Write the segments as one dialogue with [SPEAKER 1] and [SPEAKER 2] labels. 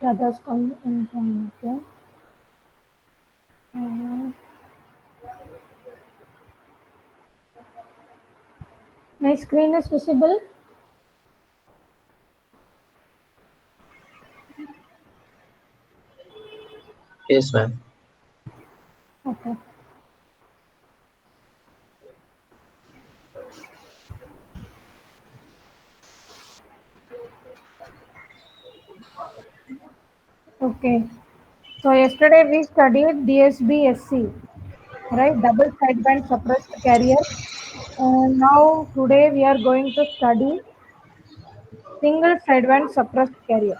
[SPEAKER 1] others come in join. Okay. Uh, my screen is visible.
[SPEAKER 2] Yes, ma'am.
[SPEAKER 1] Okay. Okay. So yesterday we studied DSBSC, right? Double sideband suppressed carrier. Now today we are going to study single sideband suppressed carrier.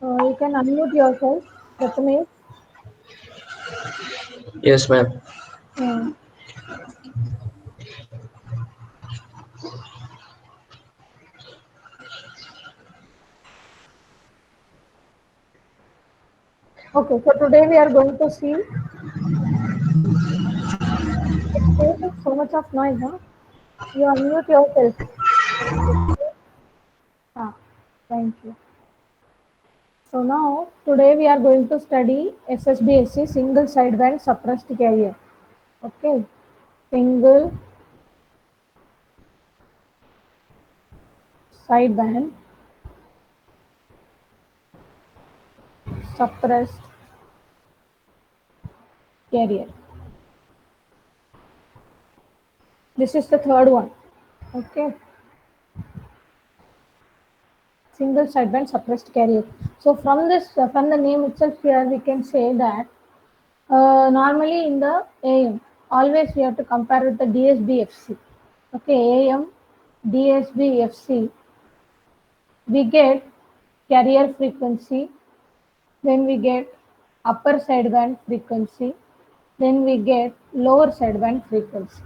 [SPEAKER 1] You can unmute yourself, Prathamesh.
[SPEAKER 2] Yes, ma'am.
[SPEAKER 1] Uh, okay, so today we are going to see. It's creating so much of noise, huh? You unmute yourself. Ah, thank you. So now today we are going to study SSBSC single sideband suppressed carrier. Okay, single sideband suppressed carrier. This is the third one. Okay, single sideband suppressed carrier. So from this, from the name itself here, we can say that normally in the AM, always we have to compare with the DSBFC. Okay, AM, DSBFC, we get carrier frequency, then we get upper sideband frequency, then we get lower sideband frequency,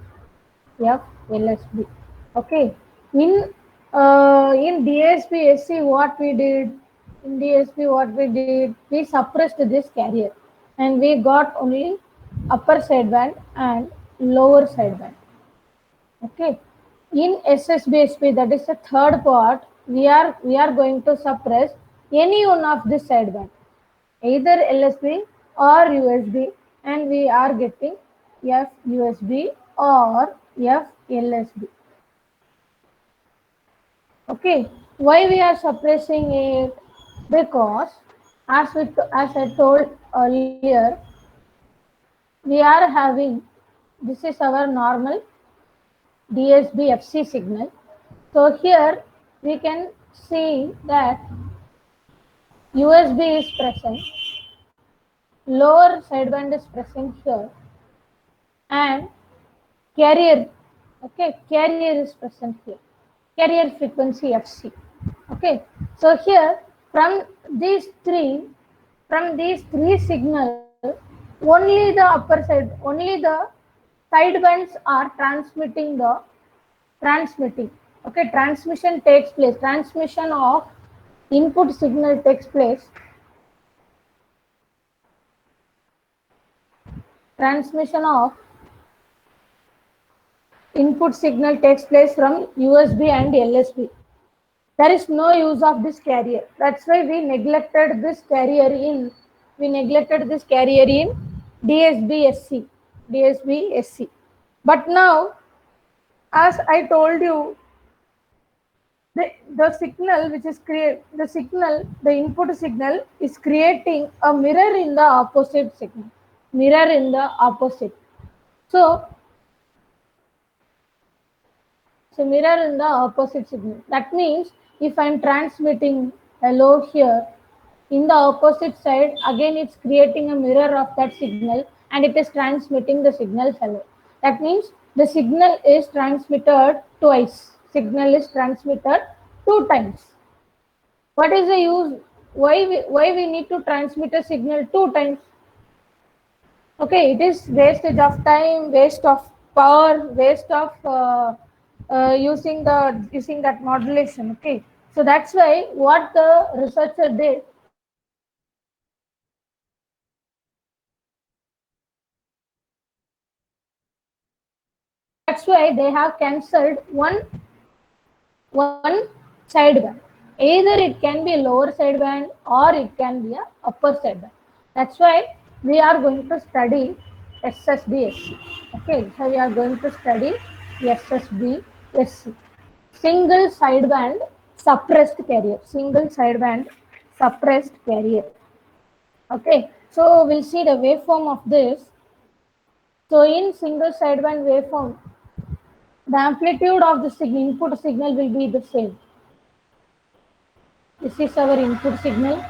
[SPEAKER 1] FLSB. Okay, in DSP what we did, in DSP what we did, we suppressed this carrier and we got only upper sideband and lower sideband. Okay, in SSBSP, that is the third part, we are going to suppress any one of this sideband, either LSB or USB, and we are getting FUSB or FLSB. Okay, why we are suppressing it? Because as I told earlier, we are having, this is our normal DSB-FC signal. So here we can see that USB is present, lower sideband is present here, and carrier, okay, carrier is present here, carrier frequency FC. Okay, so here these three, from these three signal, only the upper side, only the sidebands are transmitting. Okay, transmission takes place, transmission of input signal takes place, transmission of input signal takes place from USB and LSB. There is no use of this carrier. That's why we neglected this carrier in DSB-SC, DSB-SC. But now, as I told you, the signal which is the input signal is creating a mirror in the opposite signal, mirror in the opposite. So, mirror in the opposite signal. That means if I'm transmitting hello here, in the opposite side, again it's creating a mirror of that signal and it is transmitting the signal hello. That means the signal is transmitted twice. Signal is transmitted two times. What is the use? Why we need to transmit a signal two times? Okay, it is wastage of time, waste of power, waste of using that modulation. Okay, so that's why what the researcher did. That's why what the researcher did. They created a mirror. Okay, mirror in the opposite signal. That means if I'm transmitting hello here, in the opposite side, again it's creating a mirror of that signal and it is transmitting the signal hello. That means the signal is transmitted twice. that's why they have cancelled one sideband. Either it can be lower sideband or it can be a upper sideband. That's why we are going to study SSBSC. Okay, so we are going to study SSBSC. Single sideband suppressed carrier. Single sideband suppressed carrier. Okay, so we'll see the waveform of this. So in single sideband waveform, the amplitude of the input signal will be the same. This is our input signal.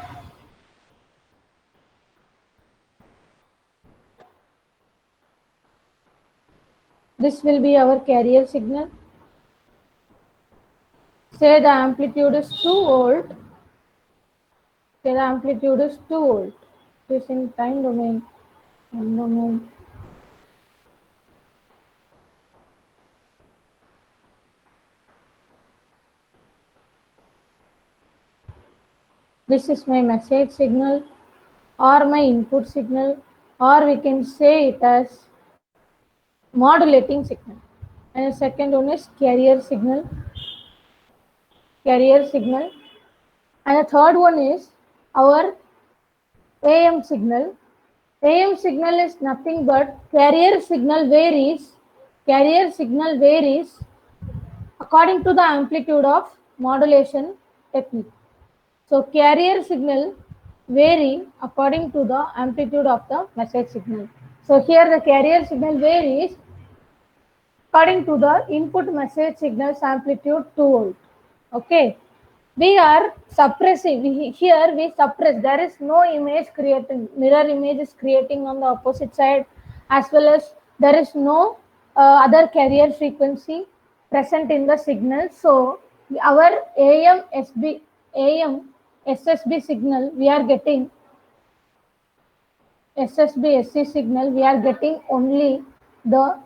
[SPEAKER 1] This will be our carrier signal. Say the amplitude is 2 volt. Say the amplitude is 2 volt. This is in time domain. Time domain. This is my message signal or my input signal, or we can say it as modulating signal. And the second one is carrier signal. Carrier signal. And the third one is our AM signal. AM signal is nothing but carrier signal varies. Carrier signal varies according to the amplitude of modulation technique. So carrier signal vary according to the amplitude of the message signal. So here the carrier signal varies according to the input message signal's amplitude 2 volt. Okay. We are suppressing. Here we suppress. There is no image creating. Mirror image is creating on the opposite side, as well as there is no other carrier frequency present in the signal. So our AM SSB signal, we are getting SSB SC signal. We are getting only the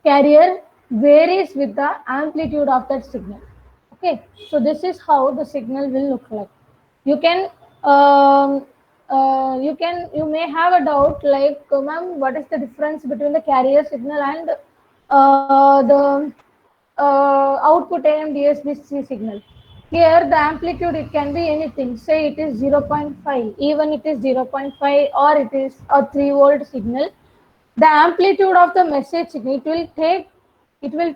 [SPEAKER 1] carrier varies with the amplitude of that signal. Okay, so this is how the signal will look like. You can you may have a doubt like, ma'am, what is the difference between the carrier signal and the output AM DSBC signal? Here the amplitude, it can be anything. Say it is 0.5, even it is 0.5, or it is a 3 volt signal. The amplitude of the message signal, it will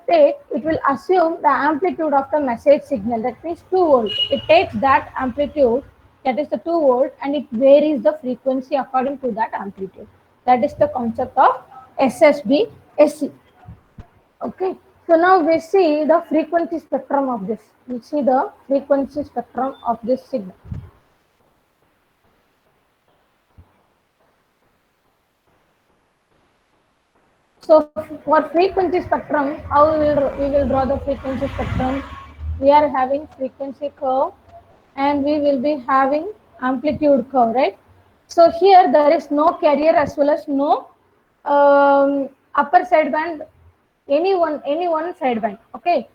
[SPEAKER 1] assume the amplitude of the message signal, that means 2 volt. It takes that amplitude, that is the 2 volt, and it varies the frequency according to that amplitude. That is the concept of SSB SC. Okay, so now we see the frequency spectrum of this. We see the frequency spectrum of this signal. So for frequency spectrum, how we will draw the frequency spectrum? We are having frequency curve and we will be having amplitude curve, right? So here there is no carrier as well as no upper sideband, any one sideband. Okay.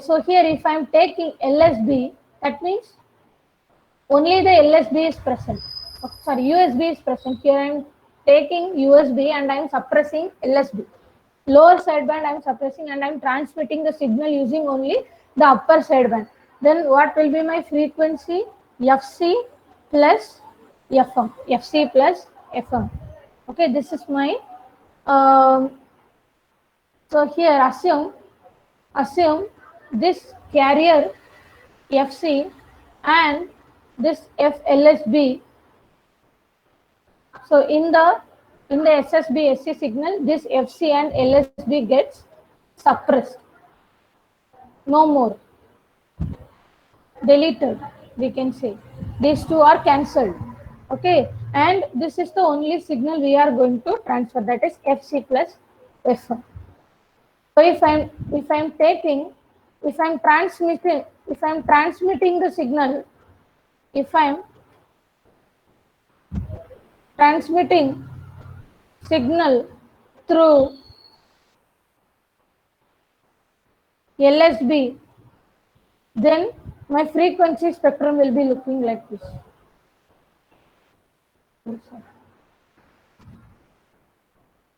[SPEAKER 1] So here if I am taking LSB, that means only the LSB is present. Oh, sorry, USB is present. Here I am taking USB and I am suppressing LSB. Lower sideband I am suppressing and I am transmitting the signal using only the upper sideband. Then what will be my frequency? FC plus FM. FC plus FM. Okay, this is my so here assume this carrier FC and this FLSB. So in the SSB SC signal, this FC and LSB gets suppressed. No more. Deleted, we can say. These two are cancelled. Okay, and this is the only signal we are going to transfer, that is FC plus F1. So if I'm transmitting the signal, if I'm transmitting signal through LSB, then my frequency spectrum will be looking like this.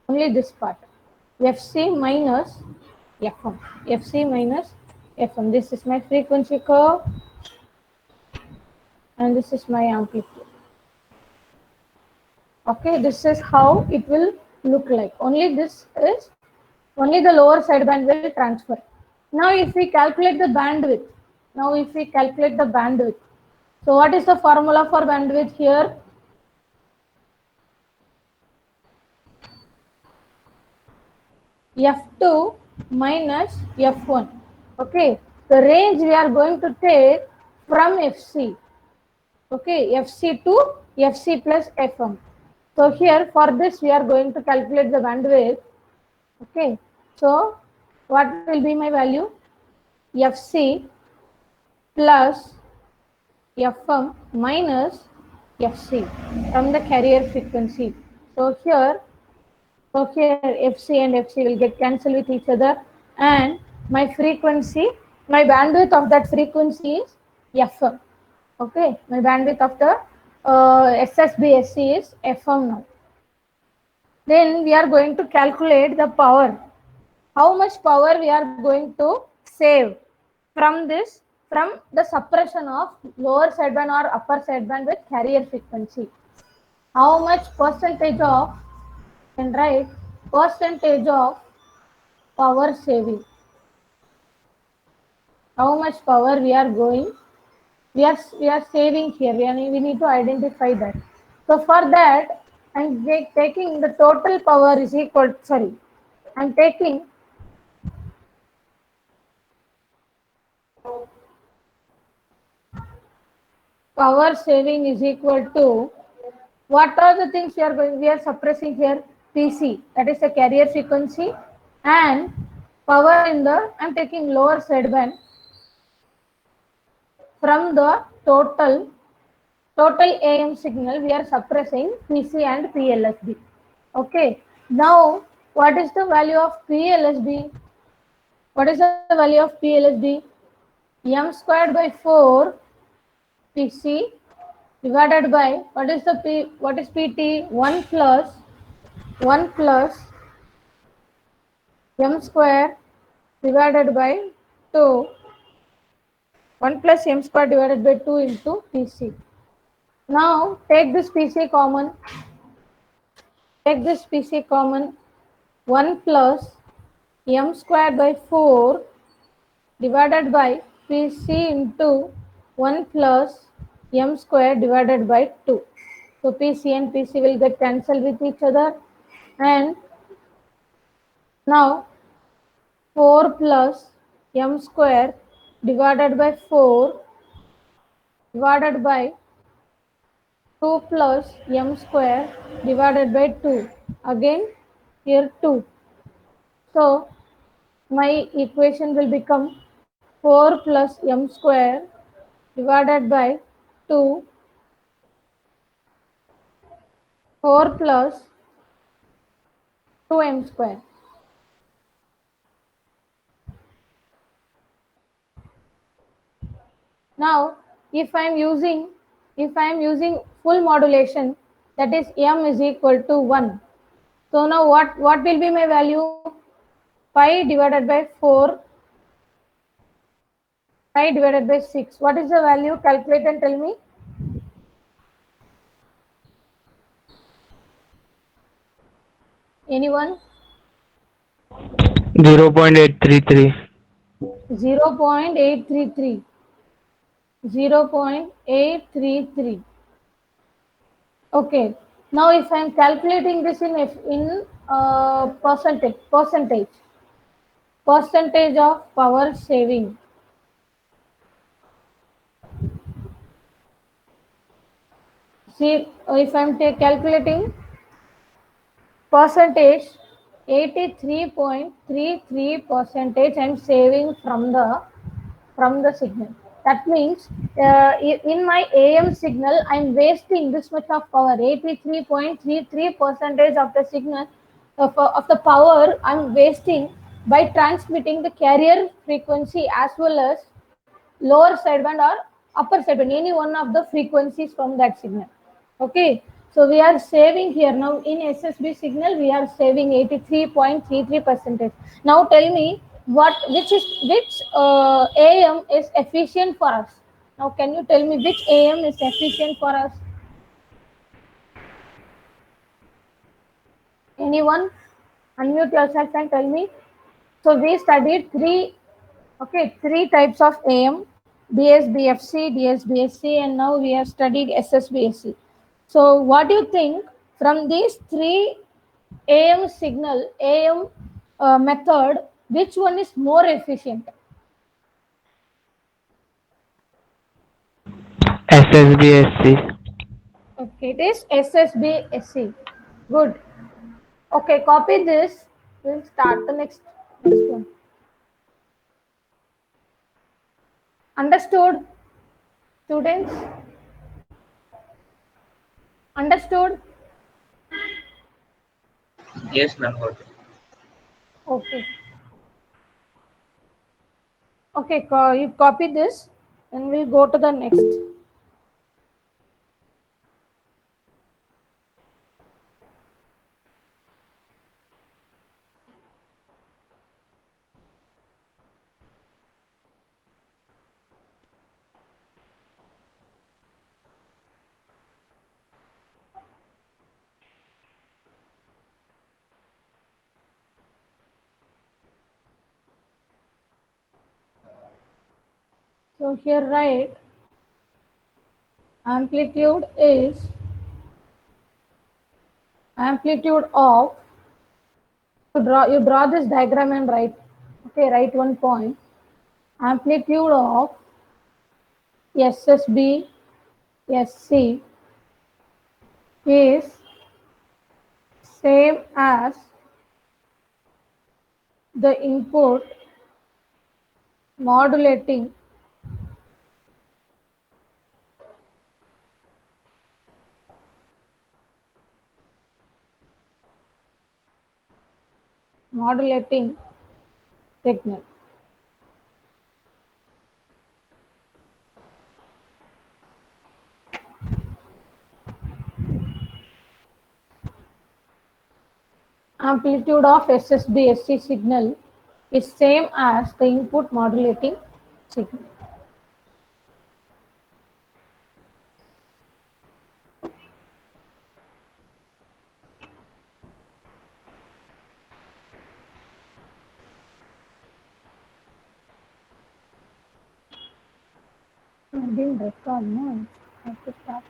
[SPEAKER 1] Only this part, FC minus Fm, Fc minus Fm. This is my frequency curve and this is my amplitude. Okay, this is how it will look like. Only the lower sideband will transfer. Now if we calculate the bandwidth, so what is the formula for bandwidth here? F2 minus F1. Okay, the range we are going to take from Fc. Okay, Fc to Fc plus Fm. So here for this we are going to calculate the bandwidth. Okay, so what will be my value? Fc plus Fm minus Fc from the carrier frequency. So here Fc and Fc will get cancelled with each other, and my frequency, my bandwidth of that frequency is Fm. Okay, my bandwidth of the SSB-SC is Fm now. Then we are going to calculate the power. How much power we are going to save from this, from the suppression of lower sideband or upper sideband with carrier frequency. How much percentage of, and write percentage of power saving. How much power we are saving here. We need to identify that. So for that, I'm taking the total power is equal. Sorry, I'm taking power saving is equal to, what are the things we are suppressing here? PC, that is the carrier frequency, and power in the, I'm taking lower sideband from the total AM signal. We are suppressing PC and PLSB. Okay, now what is the value of PLSB? What is the value of PLSB? M squared by 4 PC divided by, what is PT? 1 plus M square divided by 2. 1 plus M square divided by 2 into PC. Now take this PC common. 1 plus M square by 4 divided by PC into 1 plus M square divided by 2. So PC and PC will get cancelled with each other, and now 4 plus M square divided by 4 divided by 2 plus M square divided by 2. Again here 2. So my equation will become 4 plus M square divided by 2, 4 plus 2M square. Now if I am using full modulation, that is M is equal to 1. So now what will be my value? Pi divided by 4, pi divided by 6. What is the value? Calculate and tell me. Anyone?
[SPEAKER 3] 0.833.
[SPEAKER 1] 0.833. 0.833. Okay. Now if I am calculating this in percentage of power saving. See, if I am calculating percentage, 83.33% I am saving from the signal. That means in my AM signal I am wasting this much of power. 83.33% of the signal of the power I am wasting by transmitting the carrier frequency as well as lower sideband or upper sideband, any one of the frequencies from that signal. Okay, so we are saving here now in SSB signal, we are saving 83.33%. Now tell me, What which AM is efficient for us? Now, can you tell me which AM is efficient for us? Anyone? Unmute yourself and tell me. So we studied three types of AM: DSBFC, DSBSC, and now we have studied SSBSC. So, what do you think from these three AM method, which one is more efficient?
[SPEAKER 3] SSBSC.
[SPEAKER 1] Okay, it is SSBSC. Good. Okay, copy this. We'll start the next one. Understood, students? Understood?
[SPEAKER 2] Yes, ma'am. Got it.
[SPEAKER 1] Okay. Okay, you copy this and we'll go to the next. So here write amplitude is amplitude of, you draw this diagram and write. Okay, write one point. Amplitude of SSB SC is same as the input modulating modulating signal. Amplitude of SSB-SC signal is same as the input modulating signal. I didn't record, no. I have to start.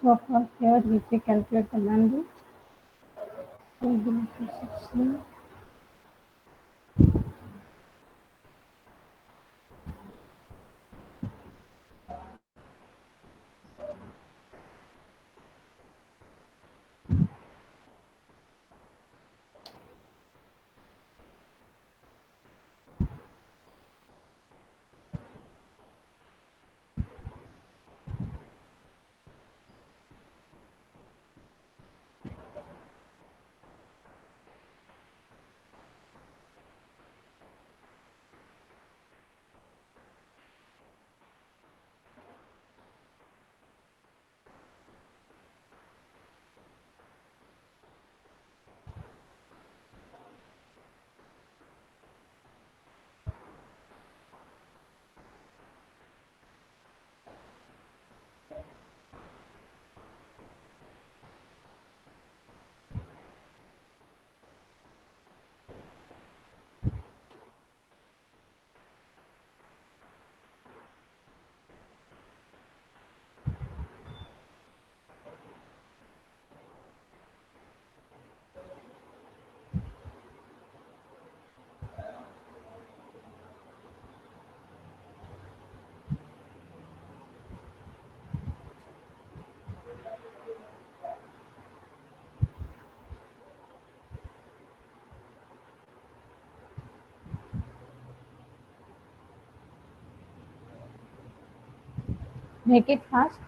[SPEAKER 1] So for here, if we calculate the bandwidth, we'll go to 16. Make it fast.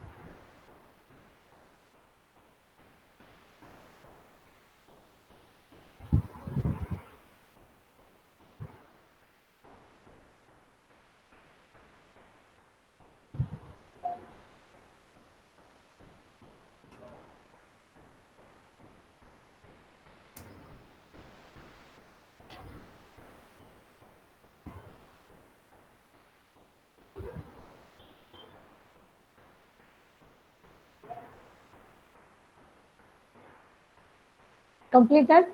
[SPEAKER 1] Completed?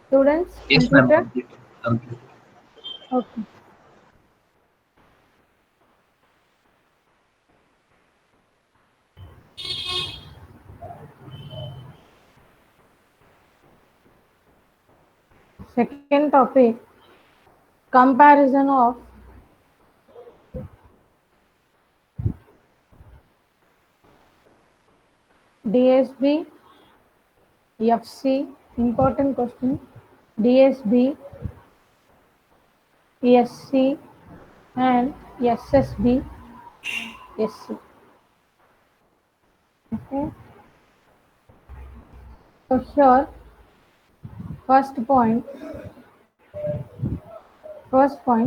[SPEAKER 1] Students,
[SPEAKER 2] Yes, ma'am.
[SPEAKER 1] completed?
[SPEAKER 2] Complete. Complete.
[SPEAKER 1] Okay. Second topic, comparison of DSB, FC, important question, DSB, SC, and SSB, SC. Okay. So here, first point,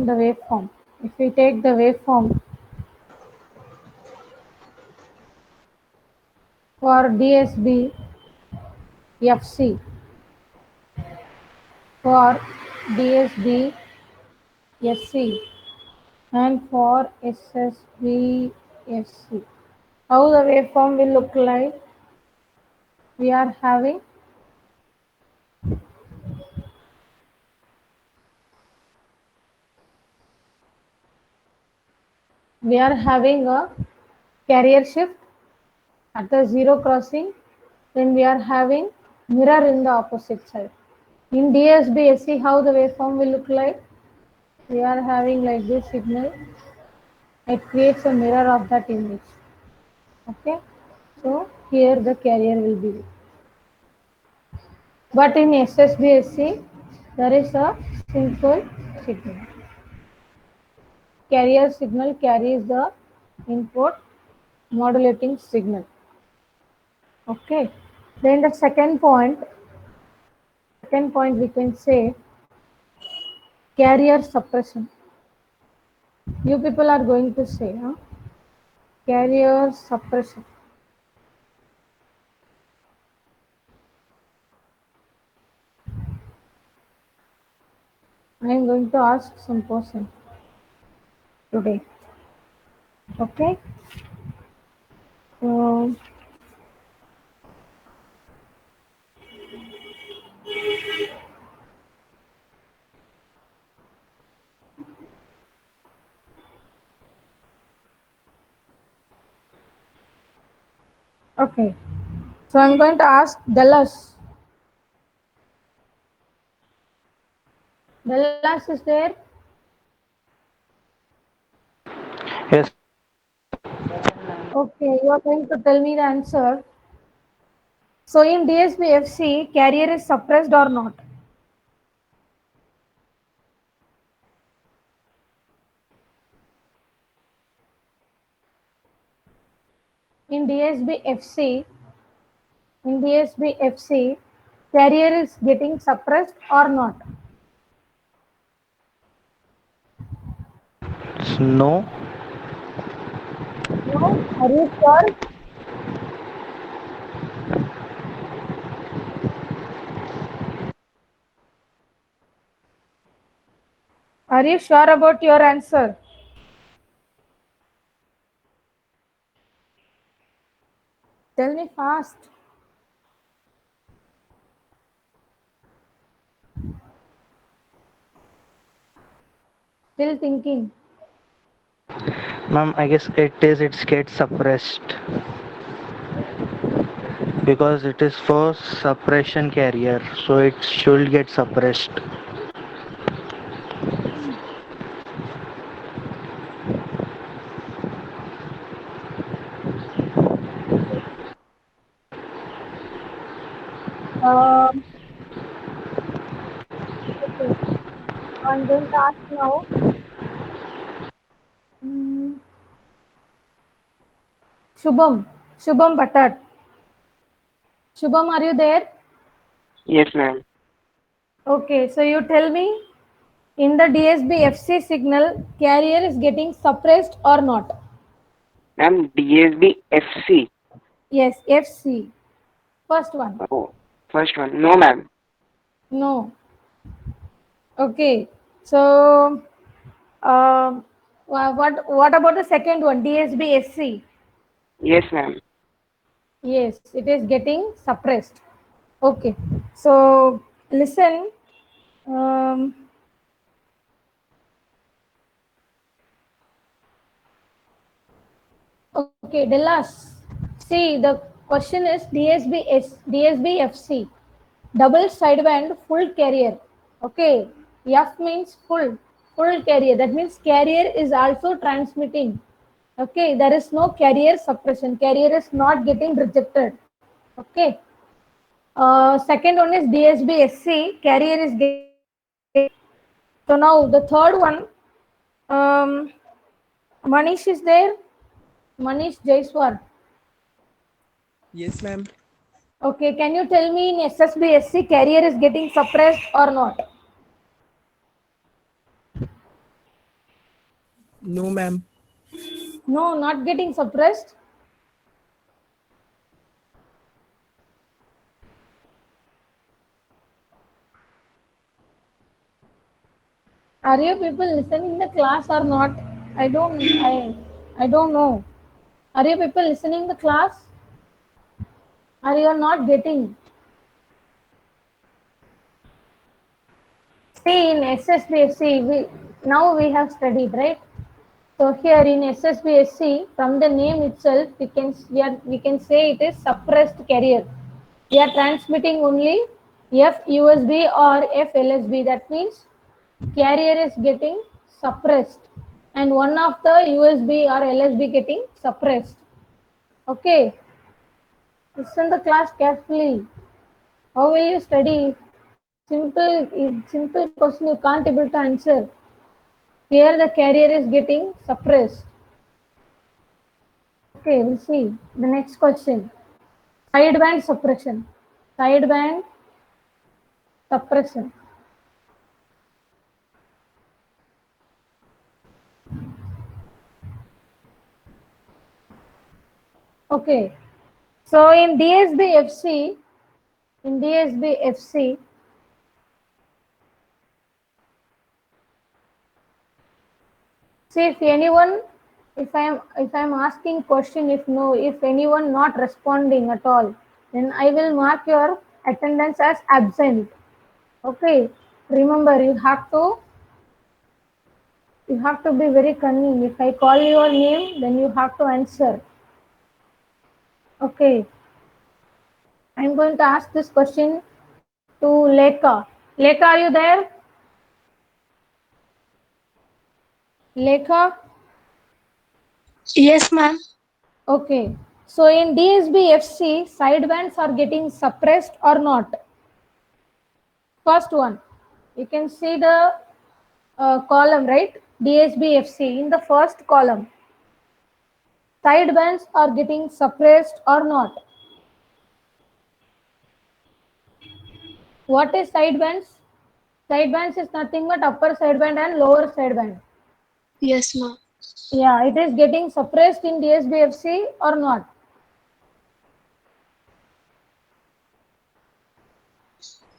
[SPEAKER 1] the waveform. If we take the waveform for DSB, FC, for DSB, SC, and for SSB, SC. How the waveform will look like? We are having a carrier shift at the zero crossing, then we are having mirror in the opposite side. In DSB, see how the waveform will look like. We are having like this signal. It creates a mirror of that image. Okay. So here the carrier will be. But in SSBSC, there is a simple signal. Carrier signal carries the input modulating signal. Okay. Then the second point we can say carrier suppression. You people are going to say, huh? Carrier suppression. I am going to ask some question today. Okay. So, okay. So I'm going to ask Dallas. Dallas is there.
[SPEAKER 3] Yes,
[SPEAKER 1] Okay, you are going to tell me the answer. So in DSBFC, carrier is suppressed or not? In DSBFC, carrier is getting suppressed or not?
[SPEAKER 3] no,
[SPEAKER 1] No. Are you sure? Are you sure about your answer? Tell me fast. Still thinking.
[SPEAKER 3] ma'am. I guess it gets suppressed because it is for suppression carrier, so it should get suppressed.
[SPEAKER 1] Um, Okay. I'm going to ask now. Mm, Shubham. Shubham Bhatt. Shubham, are you there?
[SPEAKER 4] Yes, ma'am.
[SPEAKER 1] Okay, so you tell me, in the DSB FC signal, carrier is getting suppressed or not?
[SPEAKER 4] Ma'am, DSB FC.
[SPEAKER 1] Yes, FC. First one.
[SPEAKER 4] Oh, first one. No, ma'am.
[SPEAKER 1] No. Okay. So, what about the second one, DSB SC?
[SPEAKER 4] Yes, ma'am.
[SPEAKER 1] Yes, it is getting suppressed. Okay. So, listen. Um, okay, Delas. See, the question is DSB FC. Double sideband full carrier. Okay, F means full carrier. That means carrier is also transmitting. Okay, there is no carrier suppression. Carrier is not getting rejected. Okay. Second one is DSB SC. Carrier is getting. So now the third one. Um, Manish is there. Manish Jaiswal.
[SPEAKER 5] Yes, ma'am.
[SPEAKER 1] Okay, can you tell me in SSB SC carrier is getting suppressed or not?
[SPEAKER 5] No, ma'am.
[SPEAKER 1] No, not getting suppressed. Are you people listening the class or not? I don't know. Are you people listening the class? Are you not getting? See in SSBSC now we have studied, right? So here in SSBSC from the name itself we can say it is suppressed carrier. We are transmitting only F USB or F LSB. That means carrier is getting suppressed and one of the USB or LSB getting suppressed. Okay, listen the class carefully. How will you study? Simple question you can't able to answer. Here the carrier is getting suppressed. Okay, we'll see the next question. Sideband suppression. Sideband suppression. Okay, so in DSB FC, see if I'm asking question, if anyone not responding at all, then I will mark your attendance as absent. Okay, remember you have to be very cunning. If I call your name, then you have to answer. Okay, I'm going to ask this question to Lekha. Lekha, are you there? Lekha?
[SPEAKER 6] Yes, ma'am.
[SPEAKER 1] Okay. So in DSB FC, sidebands are getting suppressed or not? First one, you can see the column, right? DSB FC in the first column. Sidebands are getting suppressed or not? What is sidebands? Sidebands is nothing but upper sideband and lower sideband.
[SPEAKER 6] Yes, ma'am.
[SPEAKER 1] Yeah, it is getting suppressed in DSB FC or not?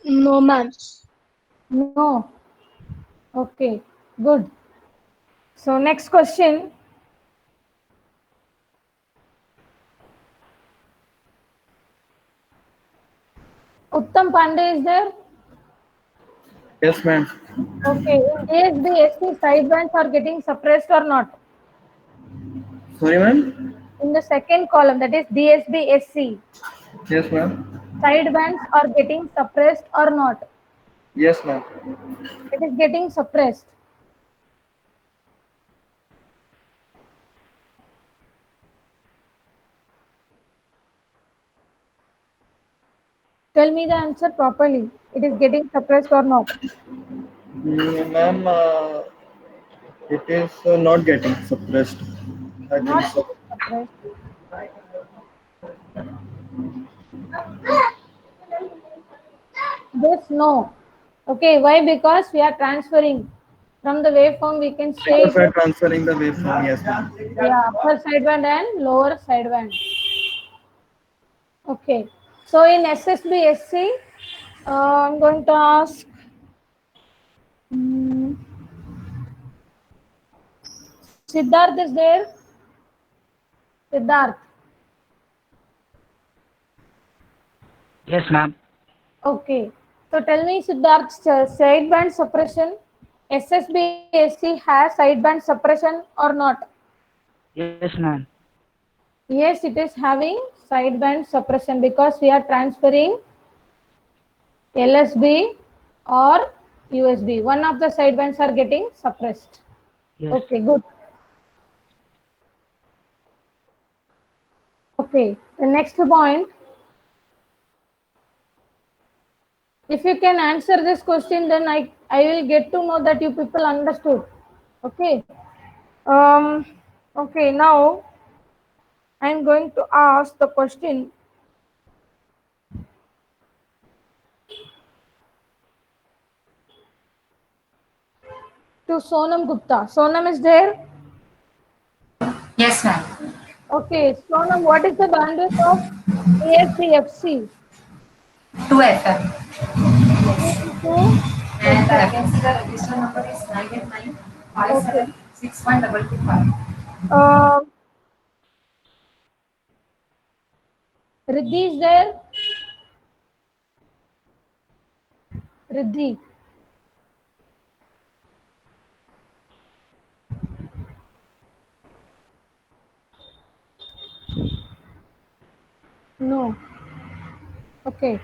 [SPEAKER 6] No, ma'am.
[SPEAKER 1] No. Okay, good. So next question. Uttam Pandey is there?
[SPEAKER 7] Yes, ma'am.
[SPEAKER 1] Okay, in DSB SC sidebands are getting suppressed or not?
[SPEAKER 7] Sorry, ma'am.
[SPEAKER 1] In the second column, that is DSB SC,
[SPEAKER 7] Yes, ma'am.
[SPEAKER 1] sidebands are getting suppressed or not?
[SPEAKER 7] Yes, ma'am.
[SPEAKER 1] It is getting suppressed. Tell me the answer properly. It is getting suppressed or not?
[SPEAKER 7] Ma'am, it is not getting suppressed. I think
[SPEAKER 1] Not
[SPEAKER 7] so.
[SPEAKER 1] suppressed. This no. Okay, why? Because we are transferring from the waveform. We can say
[SPEAKER 7] Because
[SPEAKER 1] it
[SPEAKER 7] we are
[SPEAKER 1] is,
[SPEAKER 7] transferring the waveform, yes, ma'am.
[SPEAKER 1] yeah, upper sideband and lower sideband. Okay. So in SSB I'm going to ask. mm, Siddharth is there. Siddharth.
[SPEAKER 8] Yes, ma'am.
[SPEAKER 1] Okay. So tell me, Siddharth, sideband suppression. SSBSC has sideband suppression or not?
[SPEAKER 8] Yes, ma'am.
[SPEAKER 1] Yes, it is having sideband suppression because we are transferring LSB or USB. One of the sidebands are getting suppressed.
[SPEAKER 8] Yes.
[SPEAKER 1] Okay, good. Okay, the next point. If you can answer this question, then I will get to know that you people understood. Okay. Um. Okay. Now I am going to ask the question to Sonam Gupta. Sonam is there.
[SPEAKER 9] Yes, ma'am.
[SPEAKER 1] Okay, Sonam, what is the bandwidth of ASCFC?
[SPEAKER 9] 2 FM.
[SPEAKER 1] 2 into
[SPEAKER 9] And the
[SPEAKER 1] FM.
[SPEAKER 9] FNC, the register number is
[SPEAKER 1] Okay.
[SPEAKER 9] 989576125.
[SPEAKER 1] Uh, Riddhi is there? Riddhi. No. Okay.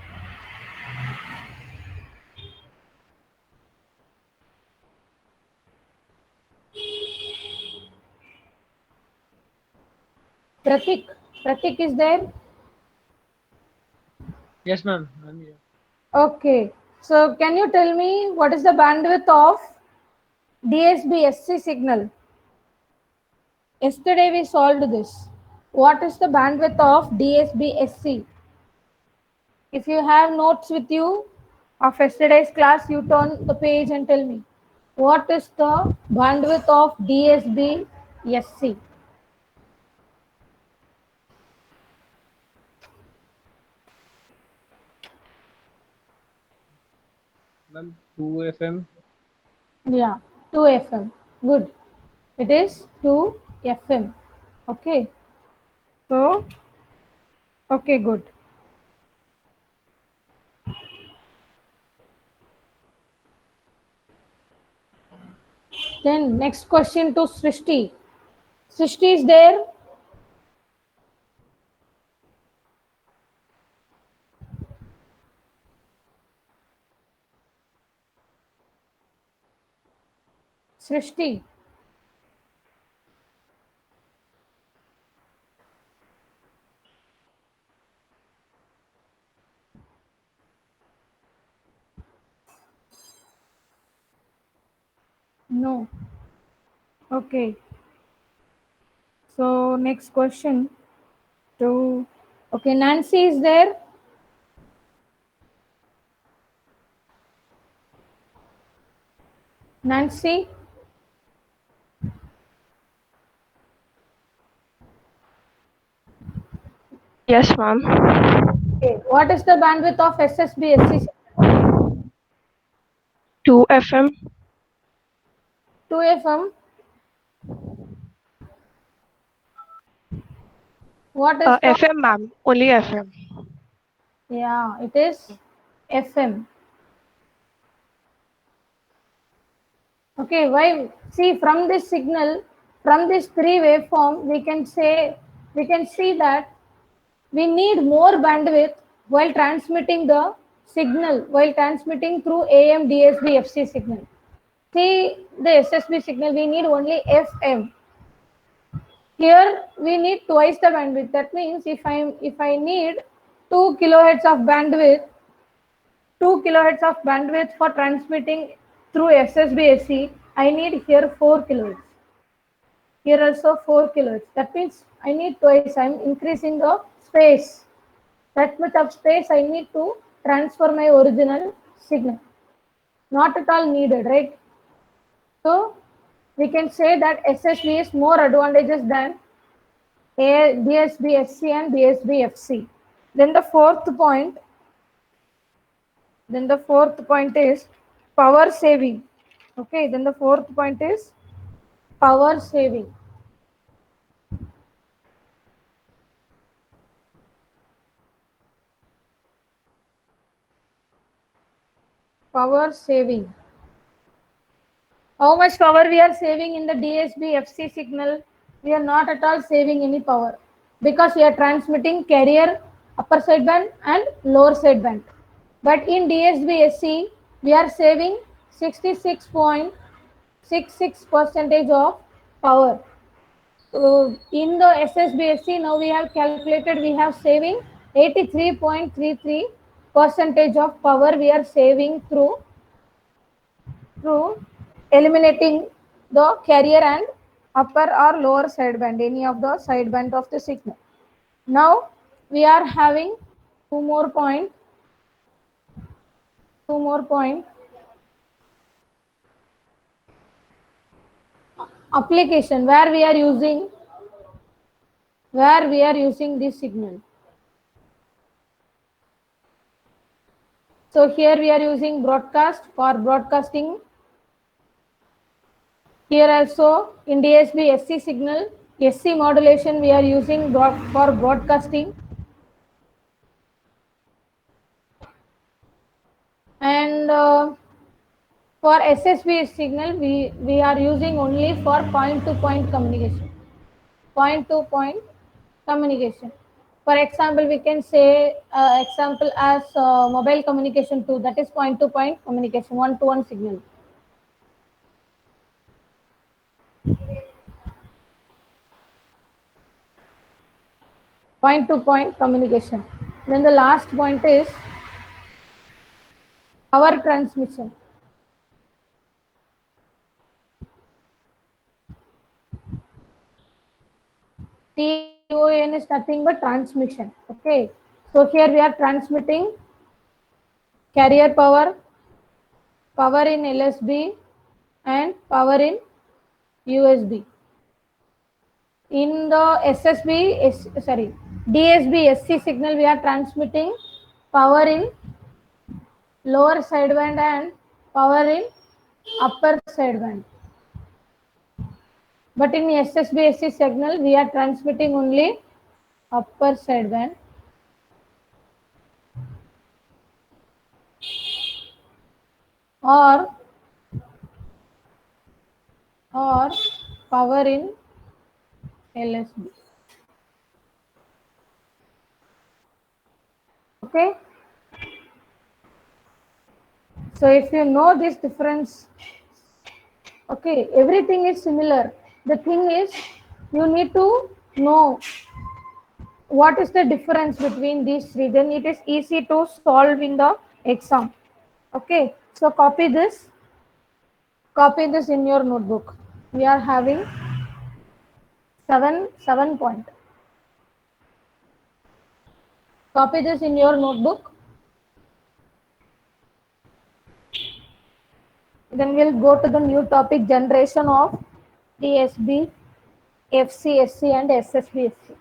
[SPEAKER 1] Pratik. Pratik is there?
[SPEAKER 10] Yes, ma'am. I'm here.
[SPEAKER 1] Okay. So can you tell me what is the bandwidth of DSB-SC signal? Yesterday we solved this. What is the bandwidth of DSB-SC? If you have notes with you of yesterday's class, you turn the page and tell me what is the bandwidth of DSB-SC?
[SPEAKER 10] Ma'am, 2 FM.
[SPEAKER 1] Yeah, 2 FM. Good. It is 2 FM. Okay. So, okay, good. Then next question to Srishti. Srishti is there? Srishti. No. Okay. So next question to, okay, Nancy is there? Nancy?
[SPEAKER 6] Yes, ma'am.
[SPEAKER 1] Okay. What is the bandwidth of SSB-SC?
[SPEAKER 6] 2 FM.
[SPEAKER 1] 2 FM? What is the,
[SPEAKER 6] FM, ma'am. Only FM.
[SPEAKER 1] yeah, it is FM. Okay, why? See, from this signal, from this three waveform, we can see that we need more bandwidth while transmitting the signal, while transmitting through AM DSB FC signal. See, the SSB signal, we need only FM. Here we need twice the bandwidth. That means if I need 2 kilohertz of bandwidth for transmitting through SSBSC, I need here 4 kilohertz. Here also 4 kilohertz. That means I need twice. I'm increasing the space. That much of space I need to transfer my original signal. Not at all needed, right? So we can say that SSB is more advantageous than DSB-SC and DSB-FC. Then the fourth point is power saving. Okay, then the fourth point is power saving. Power saving. How much power we are saving in the DSB-FC signal? We are not at all saving any power because we are transmitting carrier upper sideband and lower sideband. But in DSB-SC, we are saving 66.66% of power. So in the SSBSC, now we have calculated we have saving 83.33% of power we are saving through eliminating the carrier and upper or lower sideband, any of the sideband of the signal. Now we are having two more point. Application where we are using this signal. So here we are using broadcast for broadcasting. Here also in DSB SC signal, SC modulation we are using for broadcasting. And for SSB signal, we are using only for point-to-point communication. Point-to-point communication. For example, we can say example as mobile communication too. That is point-to-point communication, one-to-one signal. Point-to-point communication. Then the last point is power transmission. TON is nothing but transmission. Okay, so here we are transmitting carrier power, power in LSB, and power in USB. In the DSB SC signal, we are transmitting power in lower sideband and power in upper sideband. But in SSB SC signal, we are transmitting only upper sideband. Or power in LSB. Okay. So if you know this difference, okay, everything is similar. The thing is, you need to know what is the difference between these three. Then it is easy to solve in the exam. Okay, so copy this in your notebook. We are having 7 point. Copy this in your notebook. Then we'll go to the new topic, generation of DSB, FC, SC and SSB, SC.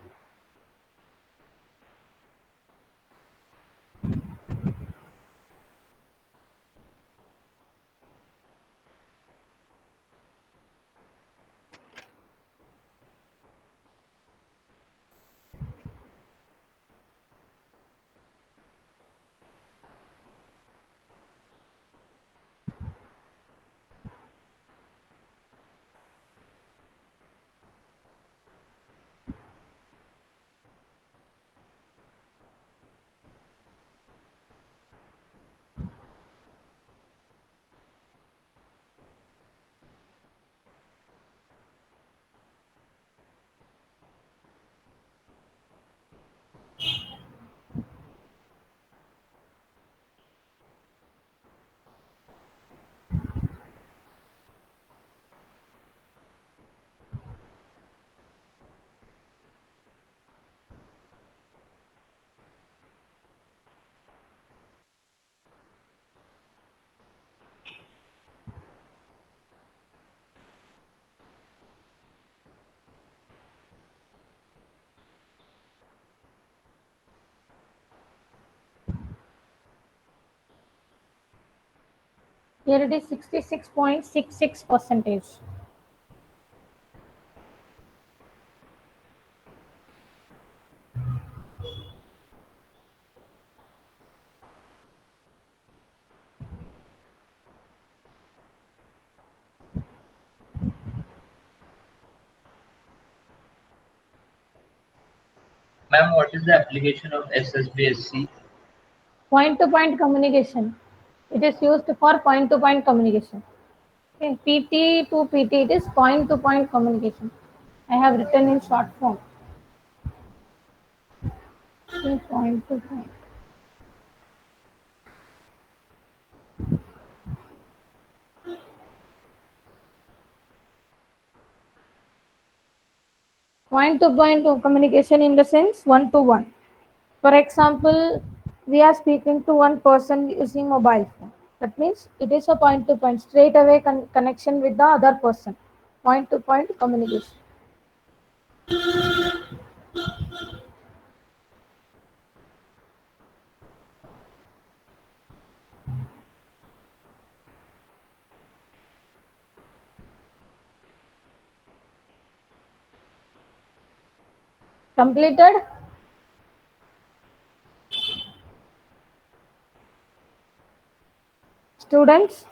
[SPEAKER 1] Here it is 66.66%.
[SPEAKER 2] Ma'am, what is the application of SSBSC?
[SPEAKER 1] Point-to-point communication. It is used for point-to-point communication. Okay, PT to PT, it is point-to-point communication. I have written in short form. Okay, point-to-point. Point-to-point communication in the sense one-to-one. For example, we are speaking to one person using mobile phone. That means it is a point-to-point, straight away connection with the other person. Point-to-point communication. Completed? Students?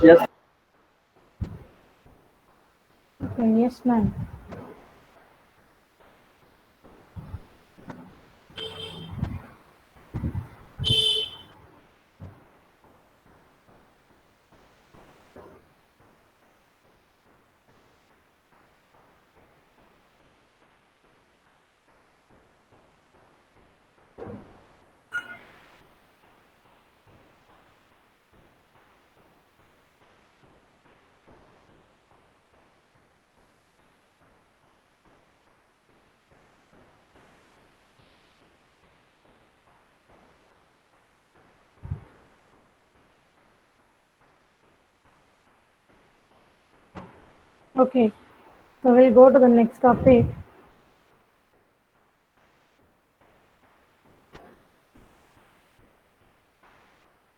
[SPEAKER 7] Yes.
[SPEAKER 1] Okay, yes, ma'am. Okay, so we'll go to the next topic.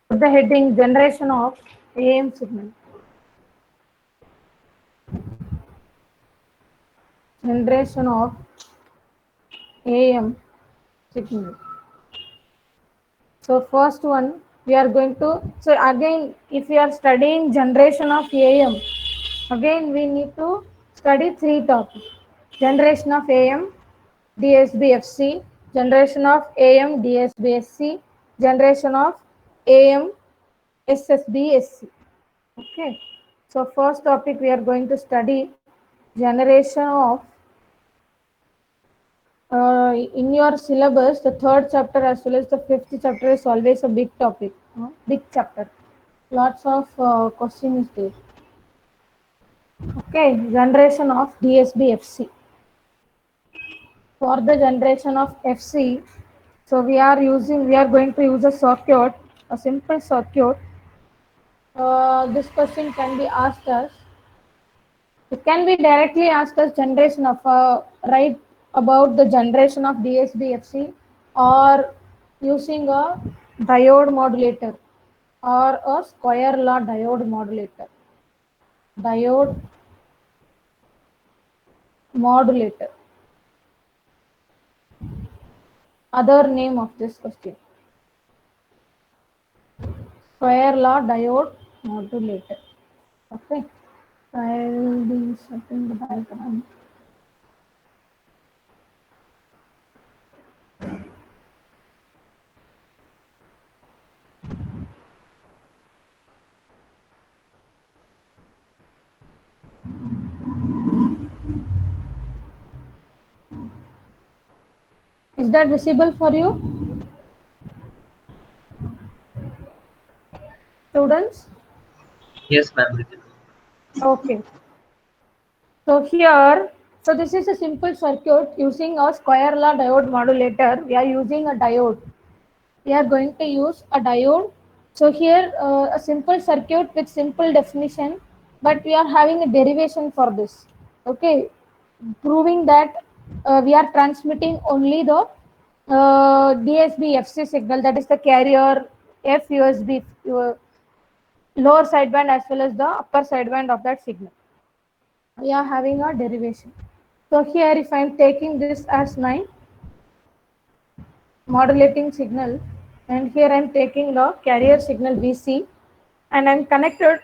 [SPEAKER 1] Put the heading generation of AM signal. Generation of AM signal. So first one we are going to, so again if we are studying generation of AM, again we need to study three topics. Generation of AM, DSB-FC, generation of AM, DSB-SC, generation of AM, SSB-SC. Okay. So first topic we are going to study generation of, in your syllabus, the third chapter as well as the fifth chapter is always a big topic, big chapter. Lots of questions there. Okay, generation of DSB-FC. For the generation of FC, so we are going to use a circuit, a simple circuit. This question can be asked as, it can be directly asked as generation of, write about the generation of DSB-FC, or using a diode modulator or a square law diode modulator. Diode modulator. Other name of this question. Square law diode modulator. Okay. I'll be setting the diagram. Is that visible for you, students?
[SPEAKER 2] Yes, ma'am.
[SPEAKER 1] Okay. So here, so this is a simple circuit using a square law diode modulator. We are using a diode. We are going to use a diode. So here, a simple circuit with simple definition, but we are having a derivation for this. Okay, proving that we are transmitting only the DSB FC signal, that is the carrier F USB lower sideband as well as the upper sideband of that signal. We are having a derivation. So here if I am taking this as my modulating signal, and here I am taking the carrier signal VC, and I am connected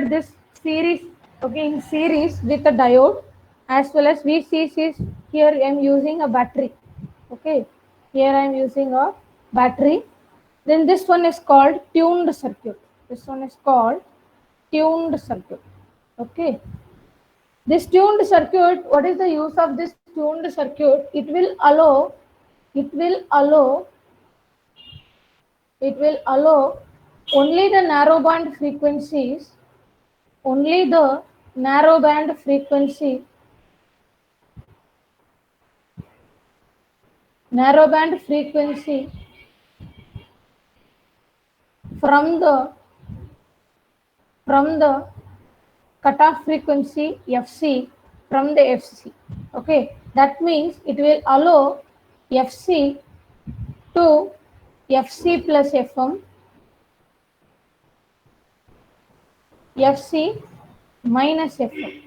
[SPEAKER 1] this series, okay, in series with a diode as well as VCCs. Here I am using a battery, okay, here I am using a battery. Then this one is called tuned circuit. This one is called tuned circuit. Okay. This tuned circuit, what is the use of this tuned circuit? It will allow only the narrowband frequencies, only the narrowband frequency, from the cutoff frequency FC, from the FC. Okay, that means it will allow FC to FC plus FM, FC minus FM.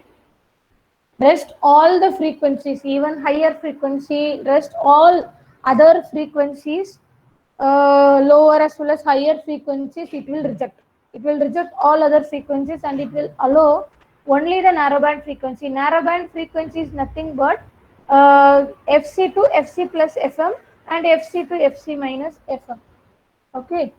[SPEAKER 1] Rest all the frequencies, even higher frequency, rest all other frequencies, lower as well as higher frequencies, it will reject. It will reject all other frequencies and it will allow only the narrowband frequency. Narrowband frequency is nothing but FC to FC plus FM and FC to FC minus FM. Okay.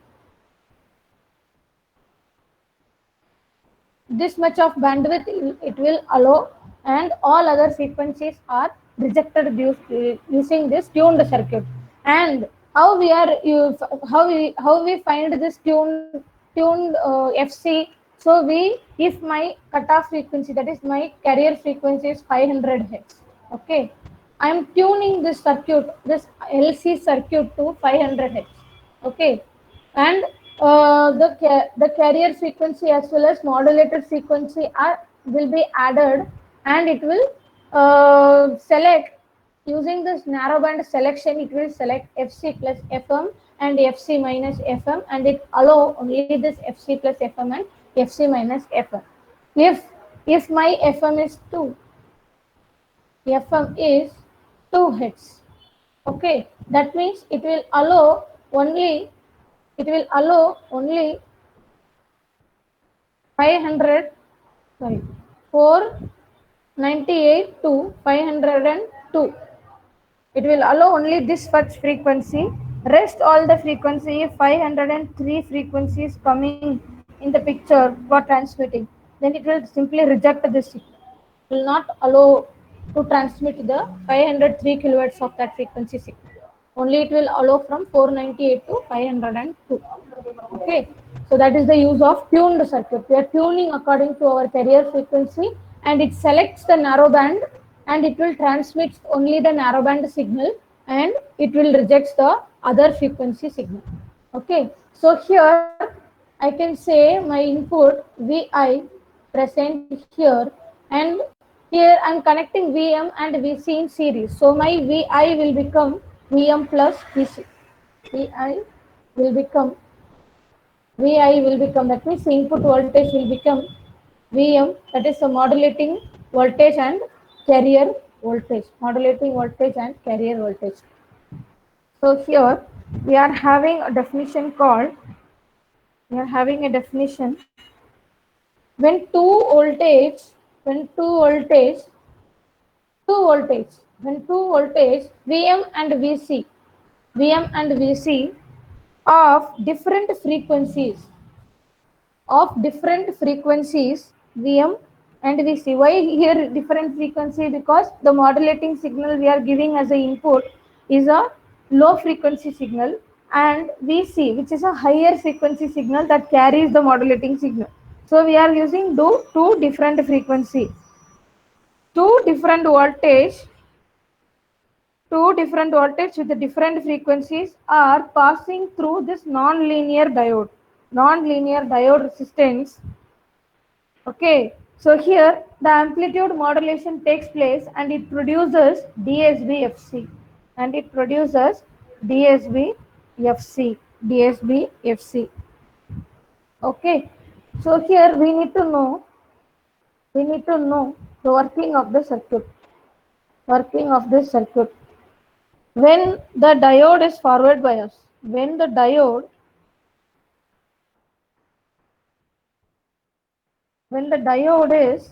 [SPEAKER 1] This much of bandwidth it will allow, and all other frequencies are rejected using this tuned circuit. And how we find this tuned FC? So if my cutoff frequency, that is my carrier frequency, is 500 Hz. Okay, I am tuning this circuit, this LC circuit to 500 Hz. Okay, and the carrier frequency as well as modulated frequency will be added, and it will select, using this narrowband selection, it will select FC plus FM and FC minus FM, and it allow only this FC plus FM and FC minus FM. If my FM is 2 Hz, okay, that means it will allow only 498 to 502. It will allow only this much frequency. Rest all the frequency, 503 frequencies coming in the picture for transmitting, then it will simply reject this signal. It will not allow to transmit the 503 kilohertz of that frequency signal. Only it will allow from 498 to 502. Okay, so that is the use of tuned circuit. We are tuning according to our carrier frequency, and it selects the narrowband, and it will transmit only the narrowband signal, and it will reject the other frequency signal. Okay, so here I can say my input VI present here, and here I am connecting VM and VC in series. So my VI will become VM plus VC. VI will become, that means the input voltage will become VM, that is the modulating voltage and carrier voltage. Modulating voltage and carrier voltage. So here we are having a definition called, when two voltage VM and VC of different frequencies, VM and VC. Why here different frequency? Because the modulating signal we are giving as an input is a low frequency signal, and VC, which is a higher frequency signal that carries the modulating signal. So we are using two different frequencies, two different voltage with the different frequencies are passing through this non-linear diode resistance. Okay, so here the amplitude modulation takes place and it produces DSB FC. and it produces DSB FC. DSB FC. Okay. So here we need to know the working of the circuit. Working of this circuit. When the diode is forward bias, when the diode is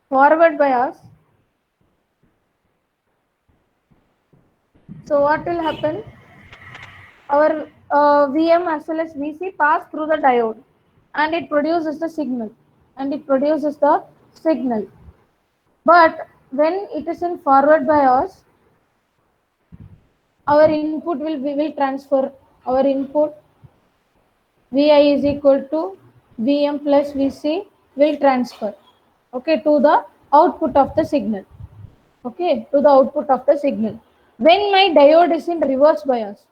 [SPEAKER 1] forward bias, so what will happen? Our VM as well as VC pass through the diode and it produces the signal. But when it is in forward bias, our input will transfer. Our input Vi is equal to Vm plus Vc will transfer, okay, to the output of the signal. Okay, to the output of the signal. When my diode is in reverse bias,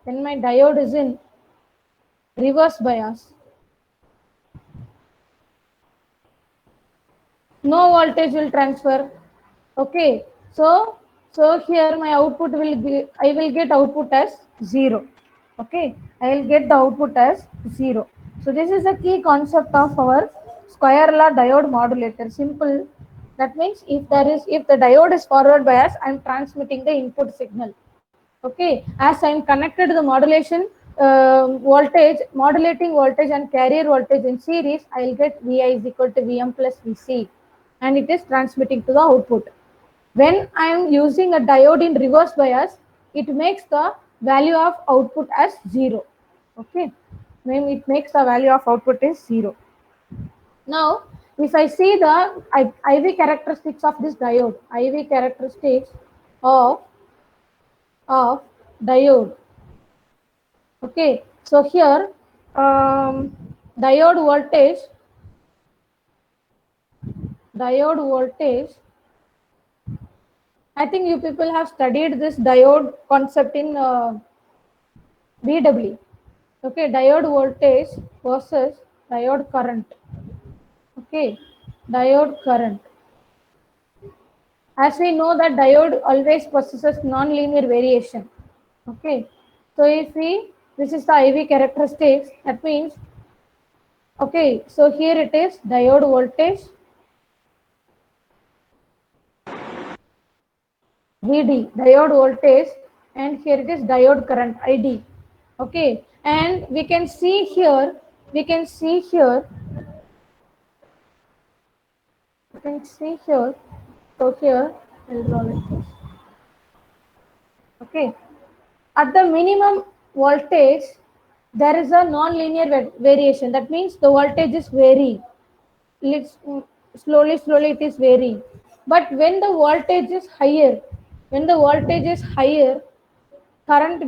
[SPEAKER 1] no voltage will transfer. Okay, so here my output will be, I will get output as 0. Okay, I will get the output as 0. So this is the key concept of our square law diode modulator. Simple. That means if the diode is forward bias, I am transmitting the input signal. Okay, as I am connected to the modulating voltage and carrier voltage in series, I will get Vi is equal to Vm plus Vc, and it is transmitting to the output. When I am using a diode in reverse bias, it makes the value of output as 0. Okay, when it makes the value of output is 0. Now, if I see the IV characteristics of this diode, IV characteristics of diode. Okay, so here diode voltage. I think you people have studied this diode concept in BW. Okay, diode voltage versus diode current. Okay, diode current. As we know that diode always possesses non-linear variation. Okay, so this is the IV characteristics, that means, okay, so here it is diode voltage VD, diode voltage, and here it is diode current ID. Okay, and we can see here, so here I'll draw like this. Okay, at the minimum voltage there is a non-linear variation. That means the voltage is varying. Slowly it is varying. But when the voltage is higher, current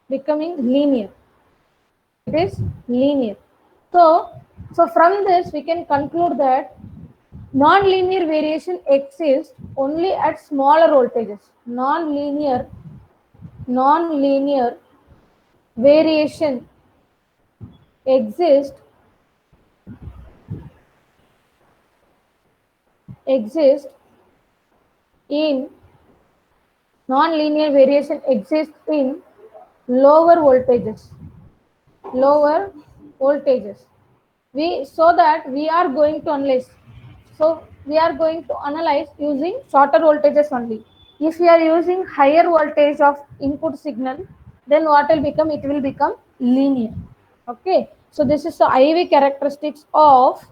[SPEAKER 1] becoming linear. It is linear. So from this we can conclude that non-linear variation exists only at smaller voltages. Non-linear variation exists in lower voltages. We are going to analyze. So we are going to analyze using shorter voltages only. If we are using higher voltage of input signal, then what will become? It will become linear. Okay. So this is the IV characteristics of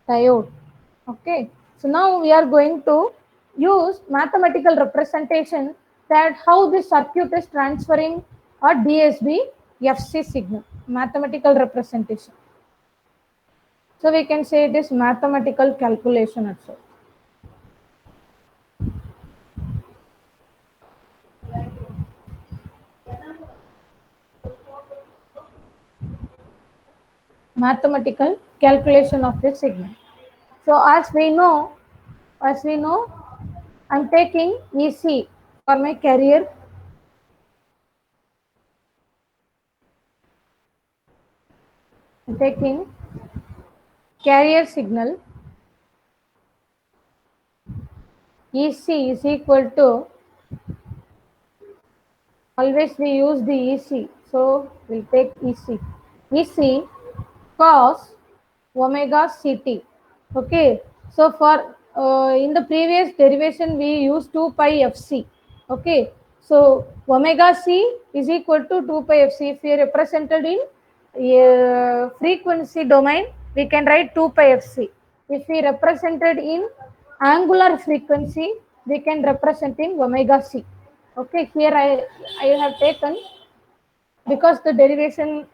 [SPEAKER 1] diode. Okay. So now we are going to use mathematical representation that how this circuit is transferring a DSB FC signal. Mathematical representation. So we can say it is mathematical calculation also. Mathematical calculation of the signal. So as we know, I'm taking EC for my carrier. I'm taking carrier signal EC is equal to, always we use the EC, so we'll take EC. EC cos omega CT. Okay, so for in the previous derivation we used 2 pi FC. Okay, so omega C is equal to 2 pi FC. If we represented in frequency domain, we can write 2 pi FC. If we represented in angular frequency, we can represent in omega C. Okay, here I have taken, because the derivation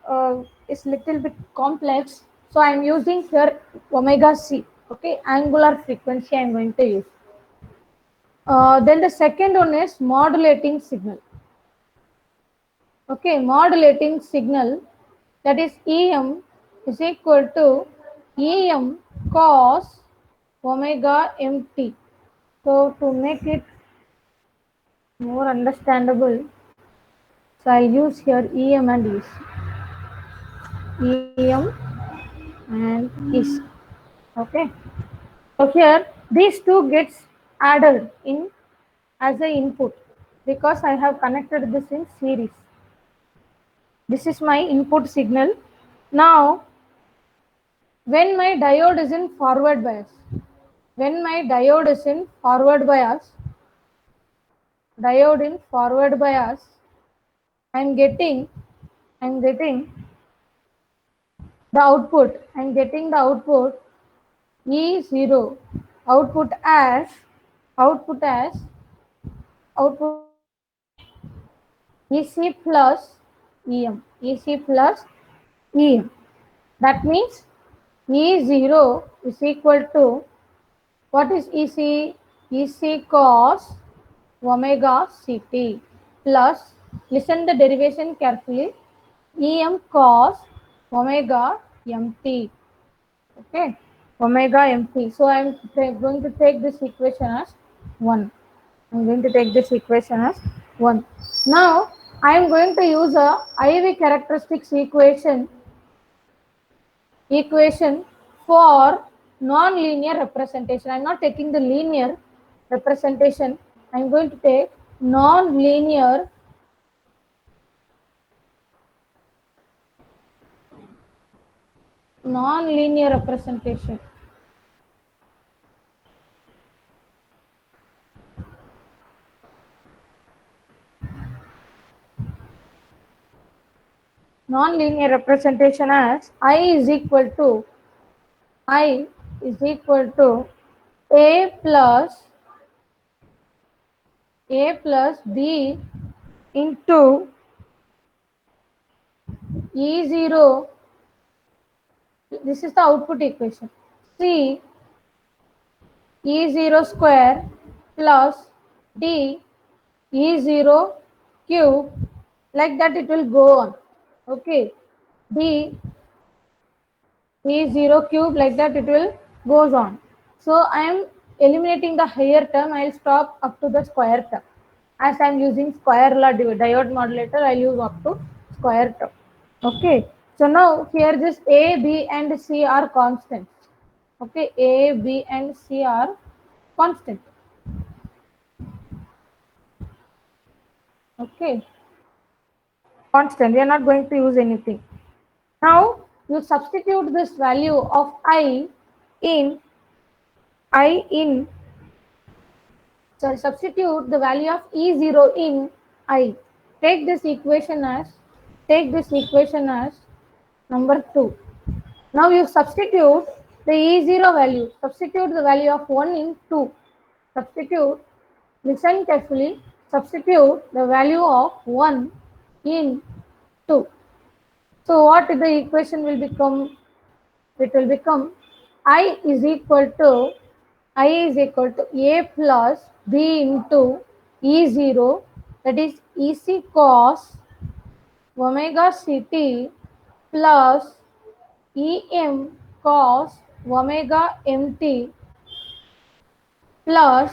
[SPEAKER 1] is little bit complex, so I am using here omega C. Okay, angular frequency I am going to use. Then the second one is modulating signal. Okay, modulating signal, that is EM is equal to EM cos omega MT. So to make it more understandable, so I use here EM and EC. EM and EC. Okay. So here these two gets added in as a input, because I have connected this in series. This is my input signal. Now when my diode is in forward bias, diode in forward bias, I'm getting the output, E0, output as EC plus EM. That means E0 is equal to, what is EC? EC cos omega CT plus, listen the derivation carefully, EM cos omega MT. Okay, omega MT. So I am going to take this equation as 1. Now I am going to use a IV characteristics equation for non-linear representation. I am not taking the linear representation. I am going to take non-linear representation. Non-linear representation as I is equal to A plus B into E0. This is the output equation. C E0 square plus D E0 cube, like that it will go on. Okay, D E0 cube, like that it will goes on. So I am eliminating the higher term. I will stop up to the square term. As I am using square law diode modulator, I will use up to square term. Okay, so now here this A, B and C are constants. Okay, A, B and C are constant. Okay, constant, we are not going to use anything. Now you substitute this value of I in substitute the value of E0 in I. Take this equation as number 2. Now you substitute the E0 value, substitute the value of 1 in 2. Listen carefully, substitute the value of 1 in 2. So what the equation will become? It will become I is equal to A plus B into E0, that is EC cos omega CT plus EM cos omega MT plus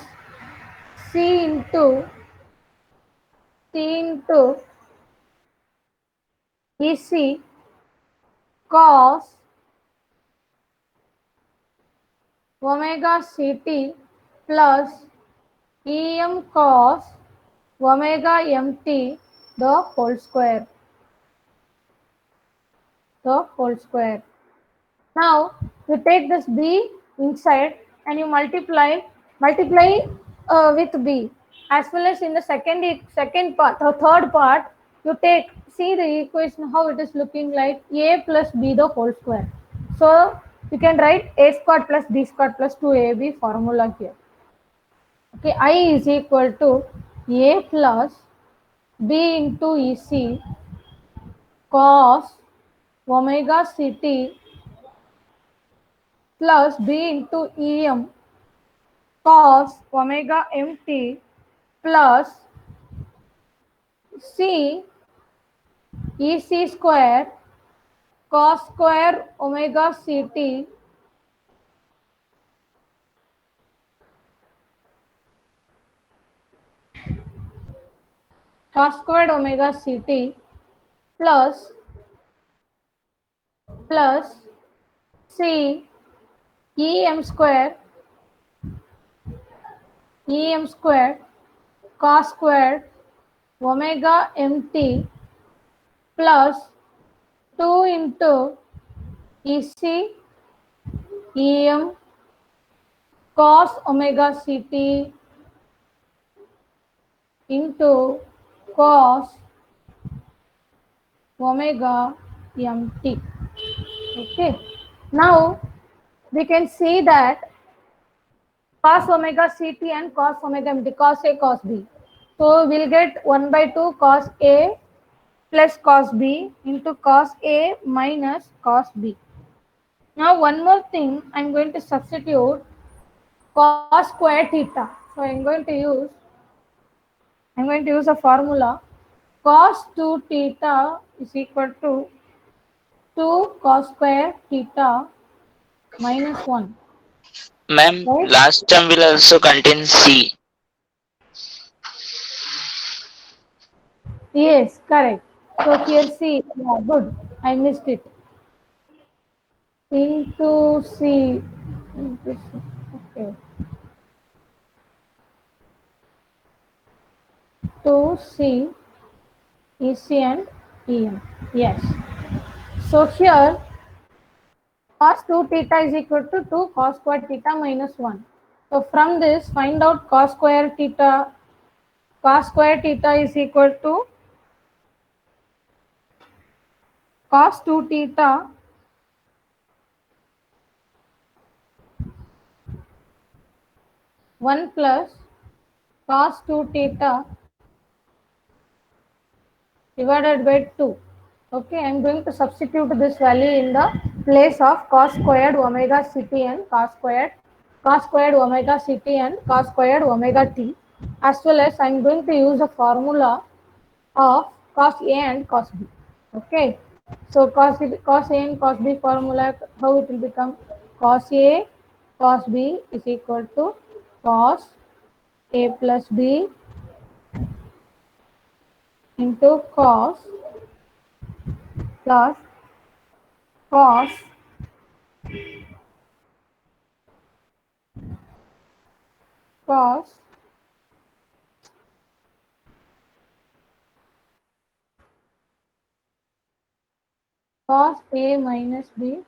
[SPEAKER 1] C into EC cos omega CT plus Em cos omega mt the whole square. The whole square. Now you take this b inside and you multiply with b, as well as in the second part or third part you take, see the equation how it is looking like, a plus b the whole square. So you can write a squared plus b squared plus 2ab formula here. Okay, I is equal to a plus b into ec cos omega ct plus b into em cos omega mt plus c ec square cos square omega ct cos squared omega ct plus c em square cos squared omega mt plus 2 into ec em cos omega ct into cos omega mt. Okay, now we can see that cos omega ct and cos omega mt, cos a cos b, so we'll get 1 by 2 cos a plus cos b into cos a minus cos b. Now one more thing, I'm going to substitute cos square theta. So I'm going to use a formula. Cos 2 theta is equal to 2 cos square theta minus 1.
[SPEAKER 11] Ma'am,
[SPEAKER 1] Right?
[SPEAKER 11] last term will also contain C.
[SPEAKER 1] Yes, correct. So here C, yeah, good. I missed it. Into C. Okay. To C, EC and EM. Yes. So here cos 2 theta is equal to 2 cos square theta minus 1. So from this, find out cos square theta. Cos square theta is equal to cos 2 theta one plus cos 2 theta divided by 2. Okay, I am going to substitute this value in the place of cos squared omega ct and cos squared omega ct and cos squared omega t, as well as I am going to use a formula of cos a and cos b. Okay, so cos a and cos b formula, how it will become? Cos a cos b is equal to cos a plus b into cos plus cos cos cos a minus b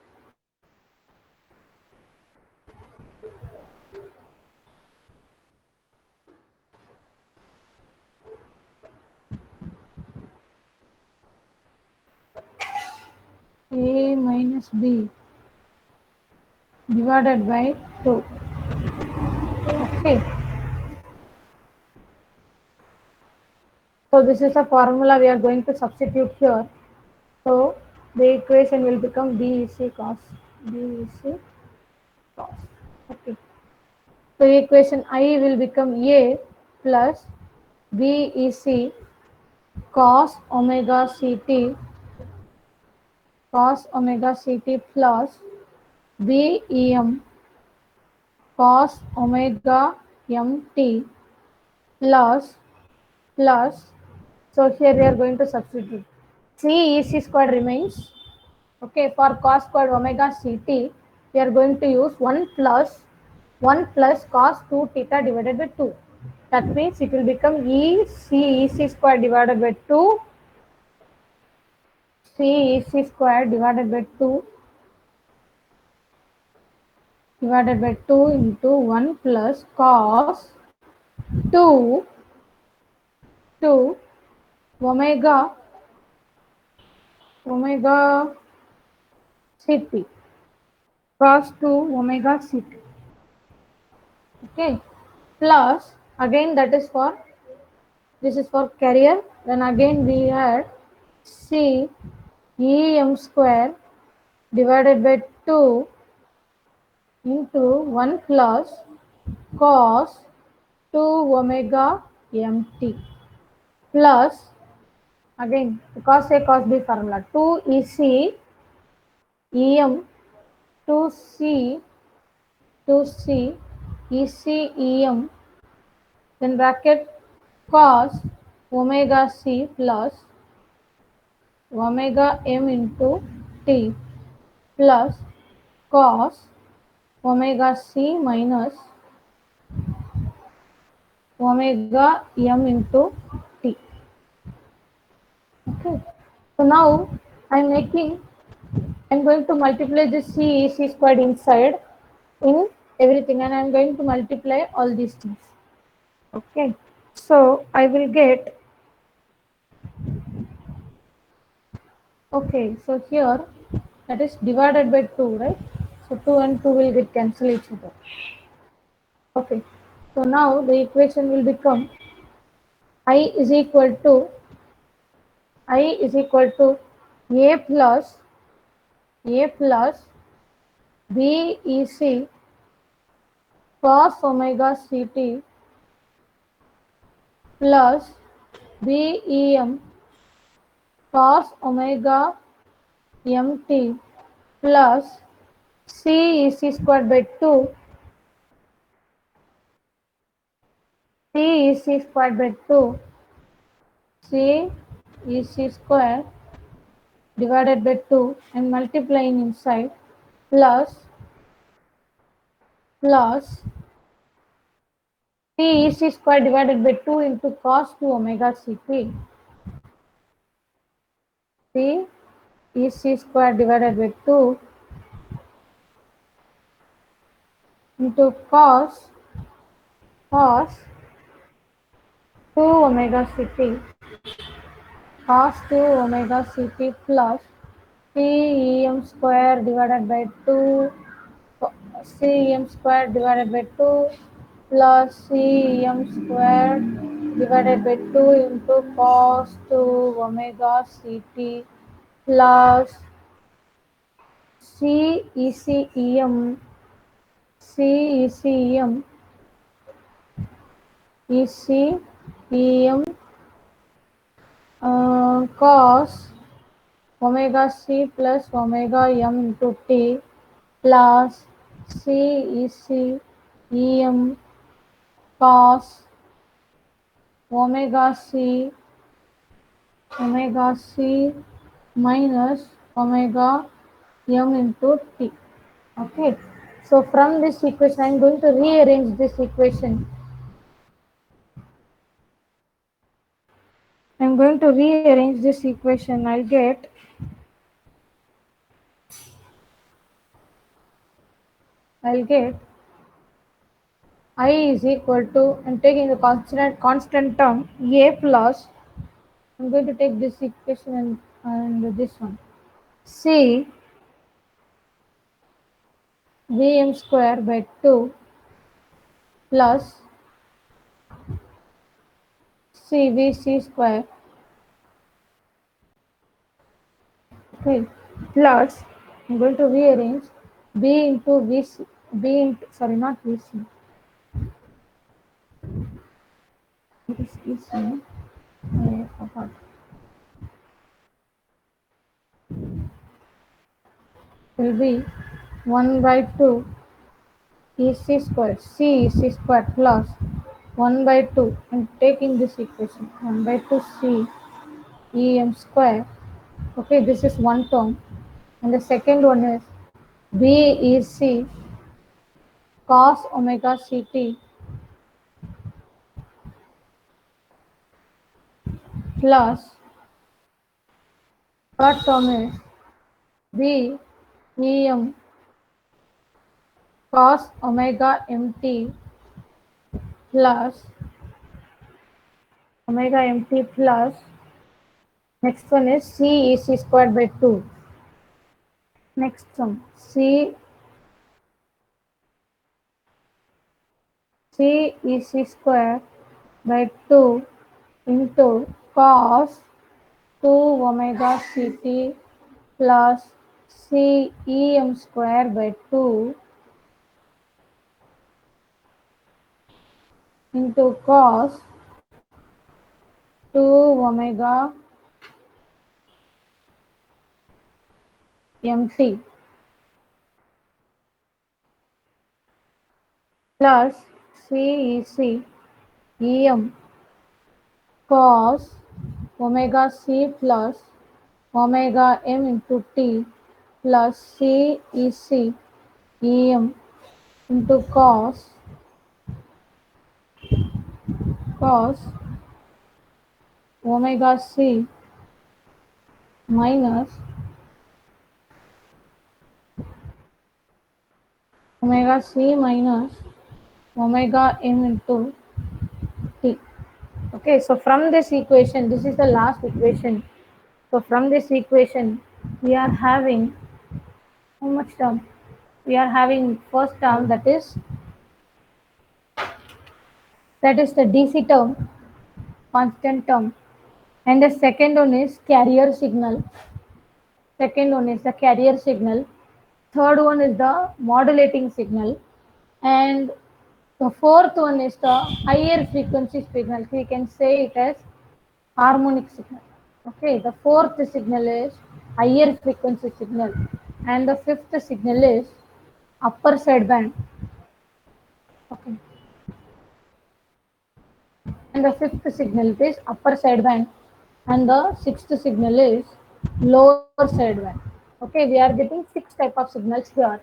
[SPEAKER 1] a minus b divided by 2. Okay. So this is a formula we are going to substitute here. So the equation will become BEC cos. Okay. So equation I will become A plus BEC cos omega CT plus BEM cos omega MT plus so here we are going to substitute CEC squared remains. Okay, for cos squared omega CT we are going to use 1 plus cos 2 theta divided by 2. That means it will become EC square divided by 2 CEC square divided by 2 into 1 plus cos 2 omega ct, cos 2 omega ct. Okay, plus again this is for carrier. Then again we had C em square divided by 2 into 1 plus cos 2 omega mt plus again cos A cos B formula 2 EC em 2C EC em then bracket cos omega c plus omega m into t plus cos omega c minus omega m into t. Okay. So now I'm going to multiply the C squared inside in everything, and I'm going to multiply all these things. Okay. So I will get, okay, so here that is divided by 2, right? So 2 and 2 will get cancel each other. Okay. So now the equation will become I is equal to A plus BEC cos omega ct plus BEM cos omega mt plus CEC squared by 2 CEC squared by 2 CEC square divided by 2 and multiplying inside plus CEC square divided by 2 into cos 2 omega ct CEC square divided by 2 into cos 2 omega ct plus CEM square divided by 2 CEM square divided by 2 plus CEM square divided by 2 into cos 2 omega ct plus CECEM cos omega c plus omega m into t plus CECEM cos omega c minus omega m into t. Okay, so from this equation I am going to rearrange this equation. I'll get I is equal to, I'm taking the constant term A plus, I'm going to take this equation and this one, C Vm square by 2 plus CVC square, okay, plus I'm going to rearrange B into VC, not VC, it is VC, I forgot. Will be 1 by 2 EC square plus 1 by 2, and taking this equation 1 by 2 C EM square. Okay, this is one term, and the second one is BEC cos omega ct plus third term is B Em cos omega mt plus omega mt plus next one is C EC squared by 2. Next one C EC squared by 2 into cos 2 omega ct plus C Em square by 2 into cos 2 omega mt plus CEC Em cos omega c plus omega m into t plus CEC Em into cos omega c minus omega c minus omega m into t. Okay, so from this equation, this is the last equation. So from this equation, we are having how much term? We are having first term, that is the DC term, constant term, and the second one is carrier signal. Second one is the carrier signal. Third one is the modulating signal, and the fourth one is the higher frequency signal. We can say it as harmonic signal. Okay, the fourth signal is higher frequency signal, and the fifth signal is upper sideband. Okay, and the fifth signal is upper sideband, and the sixth signal is lower sideband. Okay, we are getting 6 type of signals here.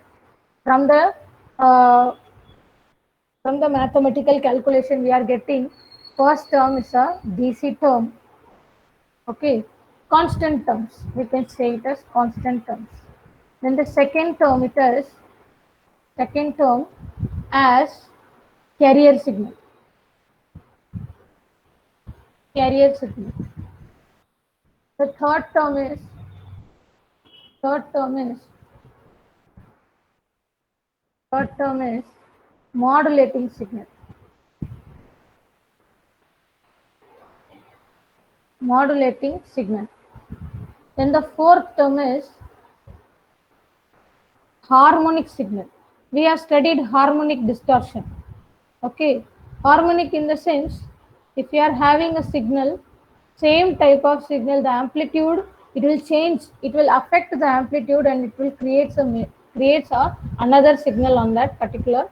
[SPEAKER 1] From the uh, mathematical calculation, we are getting first term is a DC term. Okay, constant terms. We can say it as constant terms. Then the second term as carrier signal. Carrier signal. The third term is modulating signal. Modulating signal. Then the fourth term is harmonic signal. We have studied harmonic distortion. Okay, harmonic in the sense, if you are having a signal, same type of signal, the amplitude, it will change, it will affect the amplitude, and it will creates a another signal on that particular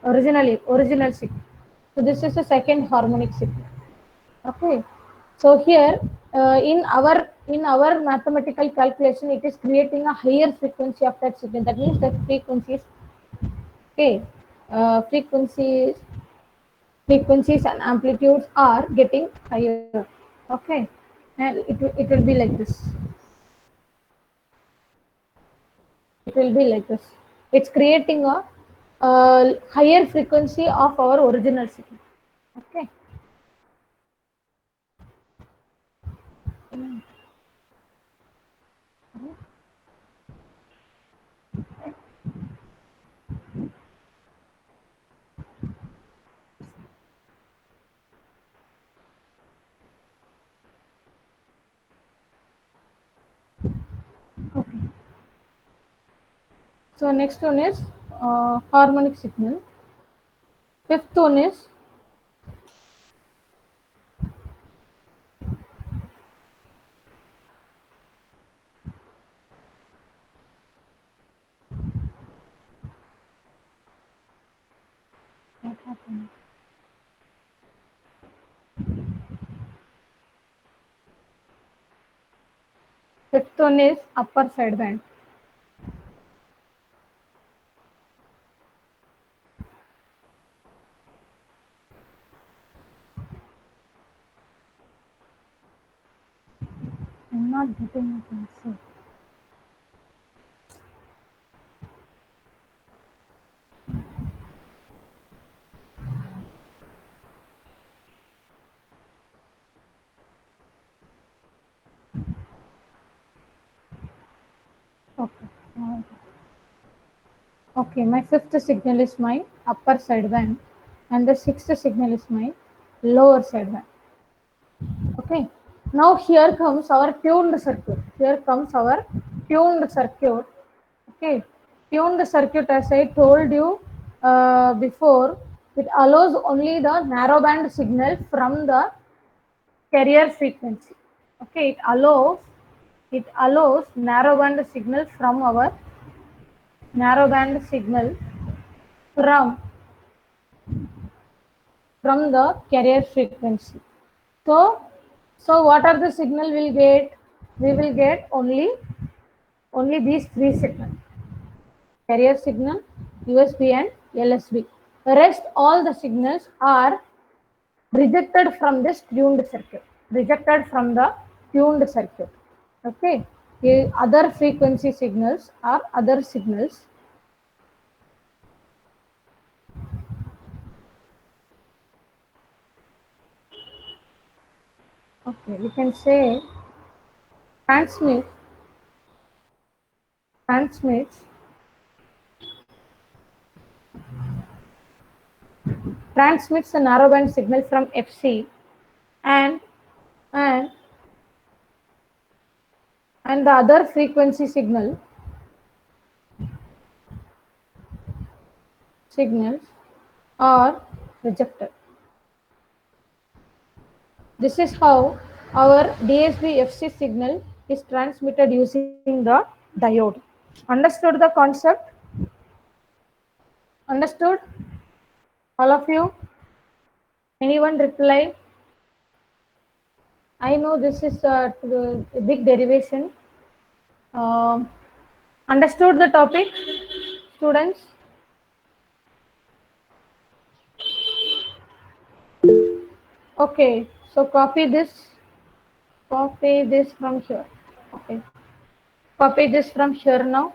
[SPEAKER 1] original signal. So this is the second harmonic signal. Okay, so here in our mathematical calculation, it is creating a higher frequency of that signal. That means the frequencies, okay, frequencies and amplitudes are getting higher. Okay, and it will be like this. It will be like this. It's creating a higher frequency of our original signal. Okay. Okay. So next one is harmonic signal. Fifth one is what happened? Fifth one is upper sideband. I'm not getting it inside. Okay. Okay, my fifth signal is my upper sideband, and the sixth signal is my lower sideband. Okay. Now here comes our tuned circuit. Here comes our tuned circuit. Okay. Tuned circuit, as I told you before, it allows only the narrowband signal from the carrier frequency. Okay, it allows narrowband signal from our narrowband signal from the carrier frequency. So, what are the signal we'll get? We will get only these three signals: carrier signal, USB, and LSB. The rest, all the signals are rejected from this tuned circuit. Rejected from the tuned circuit. Okay. The other frequency signals are other signals. Okay, we can say transmits transmits a narrowband signal from FC, and and the other frequency signals are rejected. This is how our DSB FC signal is transmitted using the diode. Understood the concept? Understood? All of you? Anyone reply? I know this is a big derivation. Understood the topic, students? Okay, so copy this from here. Okay, copy this from here now.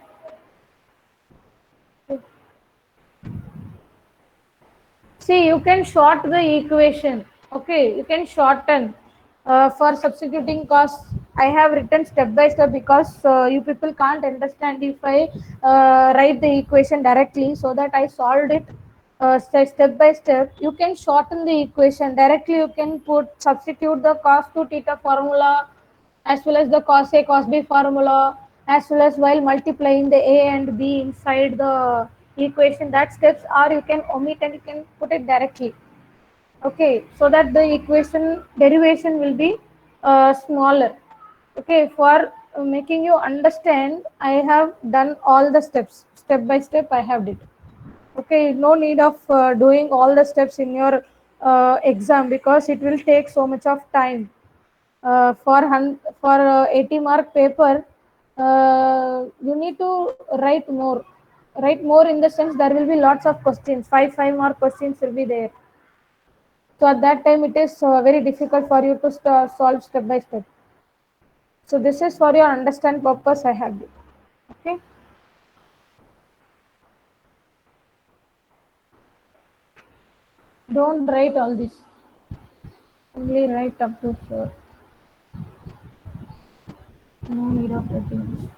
[SPEAKER 1] See, you can short the equation. Okay, you can shorten. For substituting costs, I have written step by step because you people can't understand if I write the equation directly, so that I solved it step by step. You can shorten the equation directly. You can substitute the cos 2 theta formula as well as the cos A cos B formula, as well as while multiplying the A and B inside the equation. That steps are you can omit and you can put it directly. Okay, so that the equation derivation will be smaller. Okay, for making you understand, I have done all the steps step by step. I have did. Okay, no need of doing all the steps in your exam, because it will take so much of time. For 80 mark paper, you need to write more in the sense there will be lots of questions. 5 mark questions will be there. So at that time, it is very difficult for you to solve step by step. So this is for your understand purpose I have it. Okay. Don't write all this. Only write up to here. No need of writing.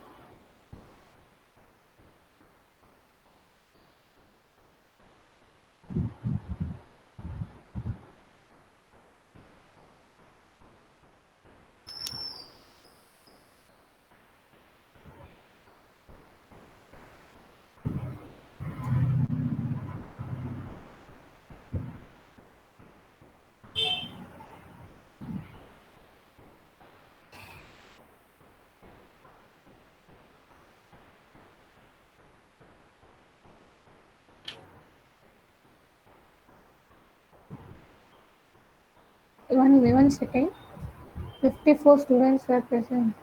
[SPEAKER 1] One second. 54 students were present.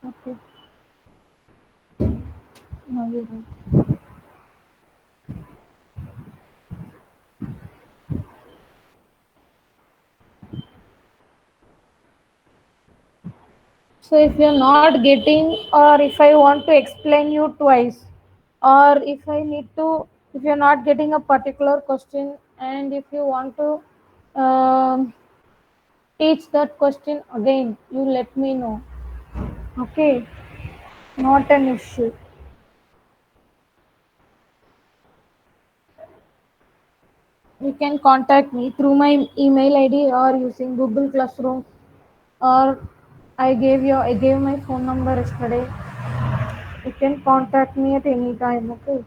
[SPEAKER 1] Okay. Now you write. So if you're not getting, or if I want to explain you twice, or if I need to, if you're not getting a particular question, and if you want to teach that question again, you let me know. Okay, not an issue. You can contact me through my email ID or using Google Classroom, or I gave my phone number yesterday. You can contact me at any time. Okay.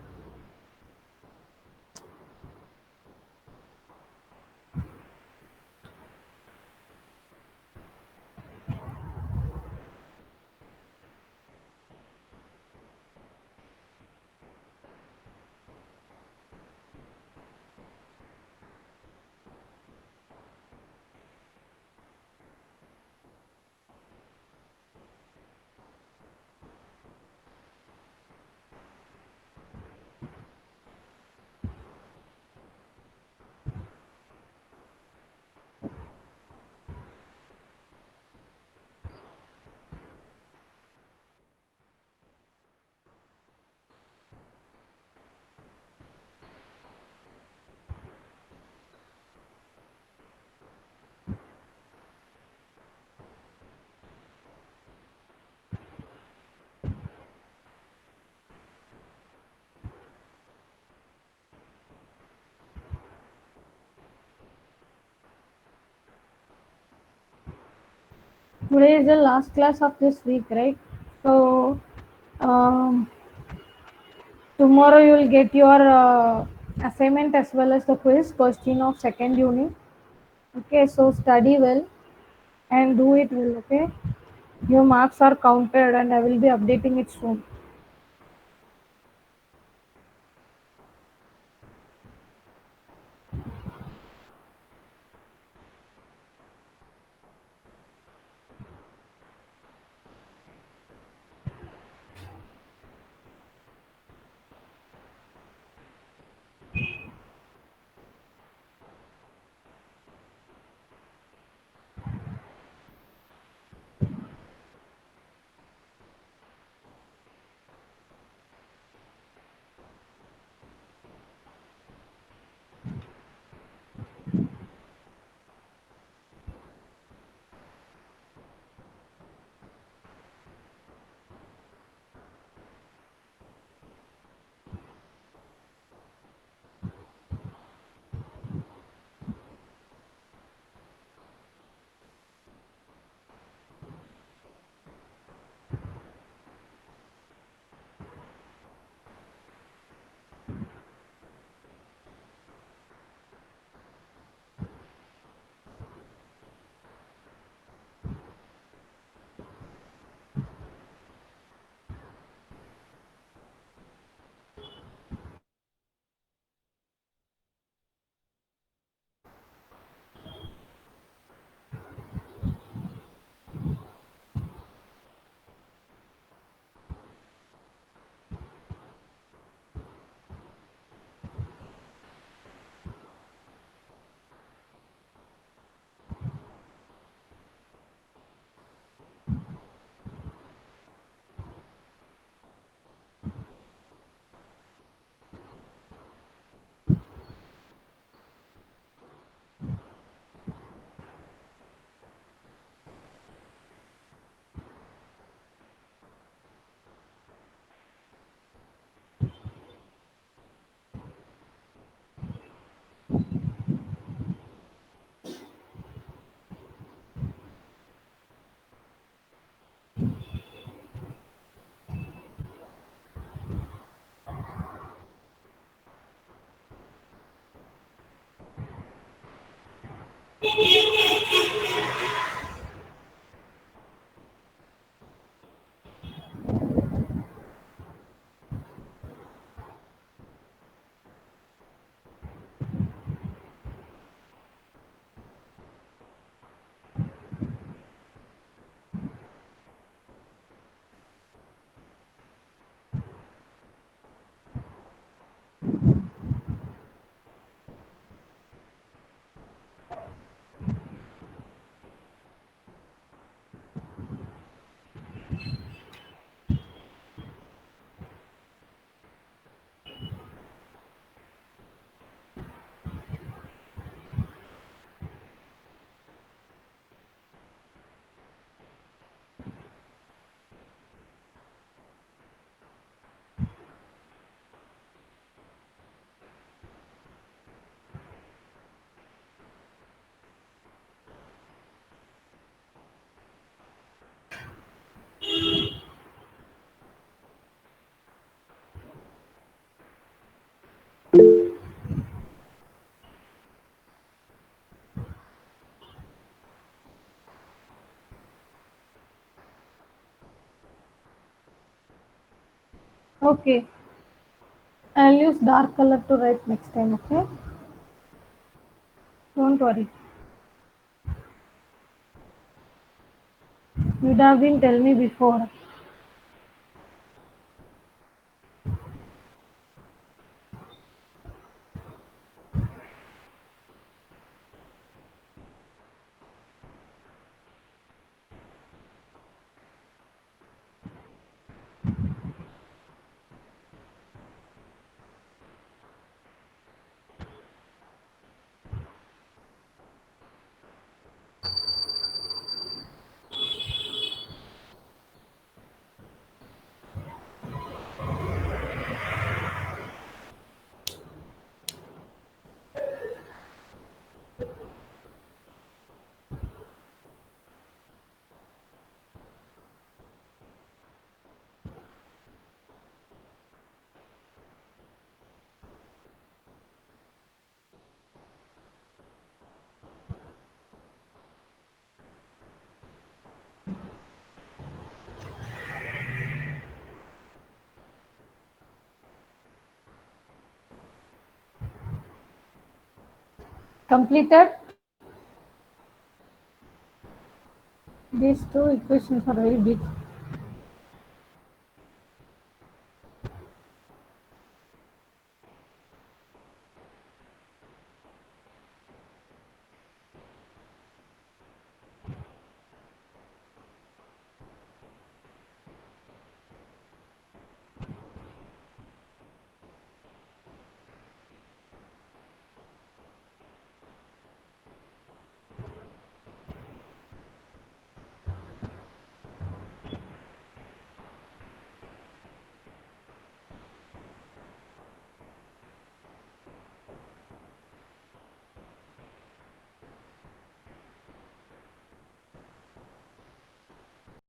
[SPEAKER 1] Today is the last class of this week, right? So um, tomorrow you will get your assignment as well as the quiz question of second unit. Okay, so study well and do it well. Okay, your marks are counted, and I will be updating it soon. Okay, I'll use dark color to write next time, okay? Don't worry. You'd have been tell me before. Completed? These two equations are very big.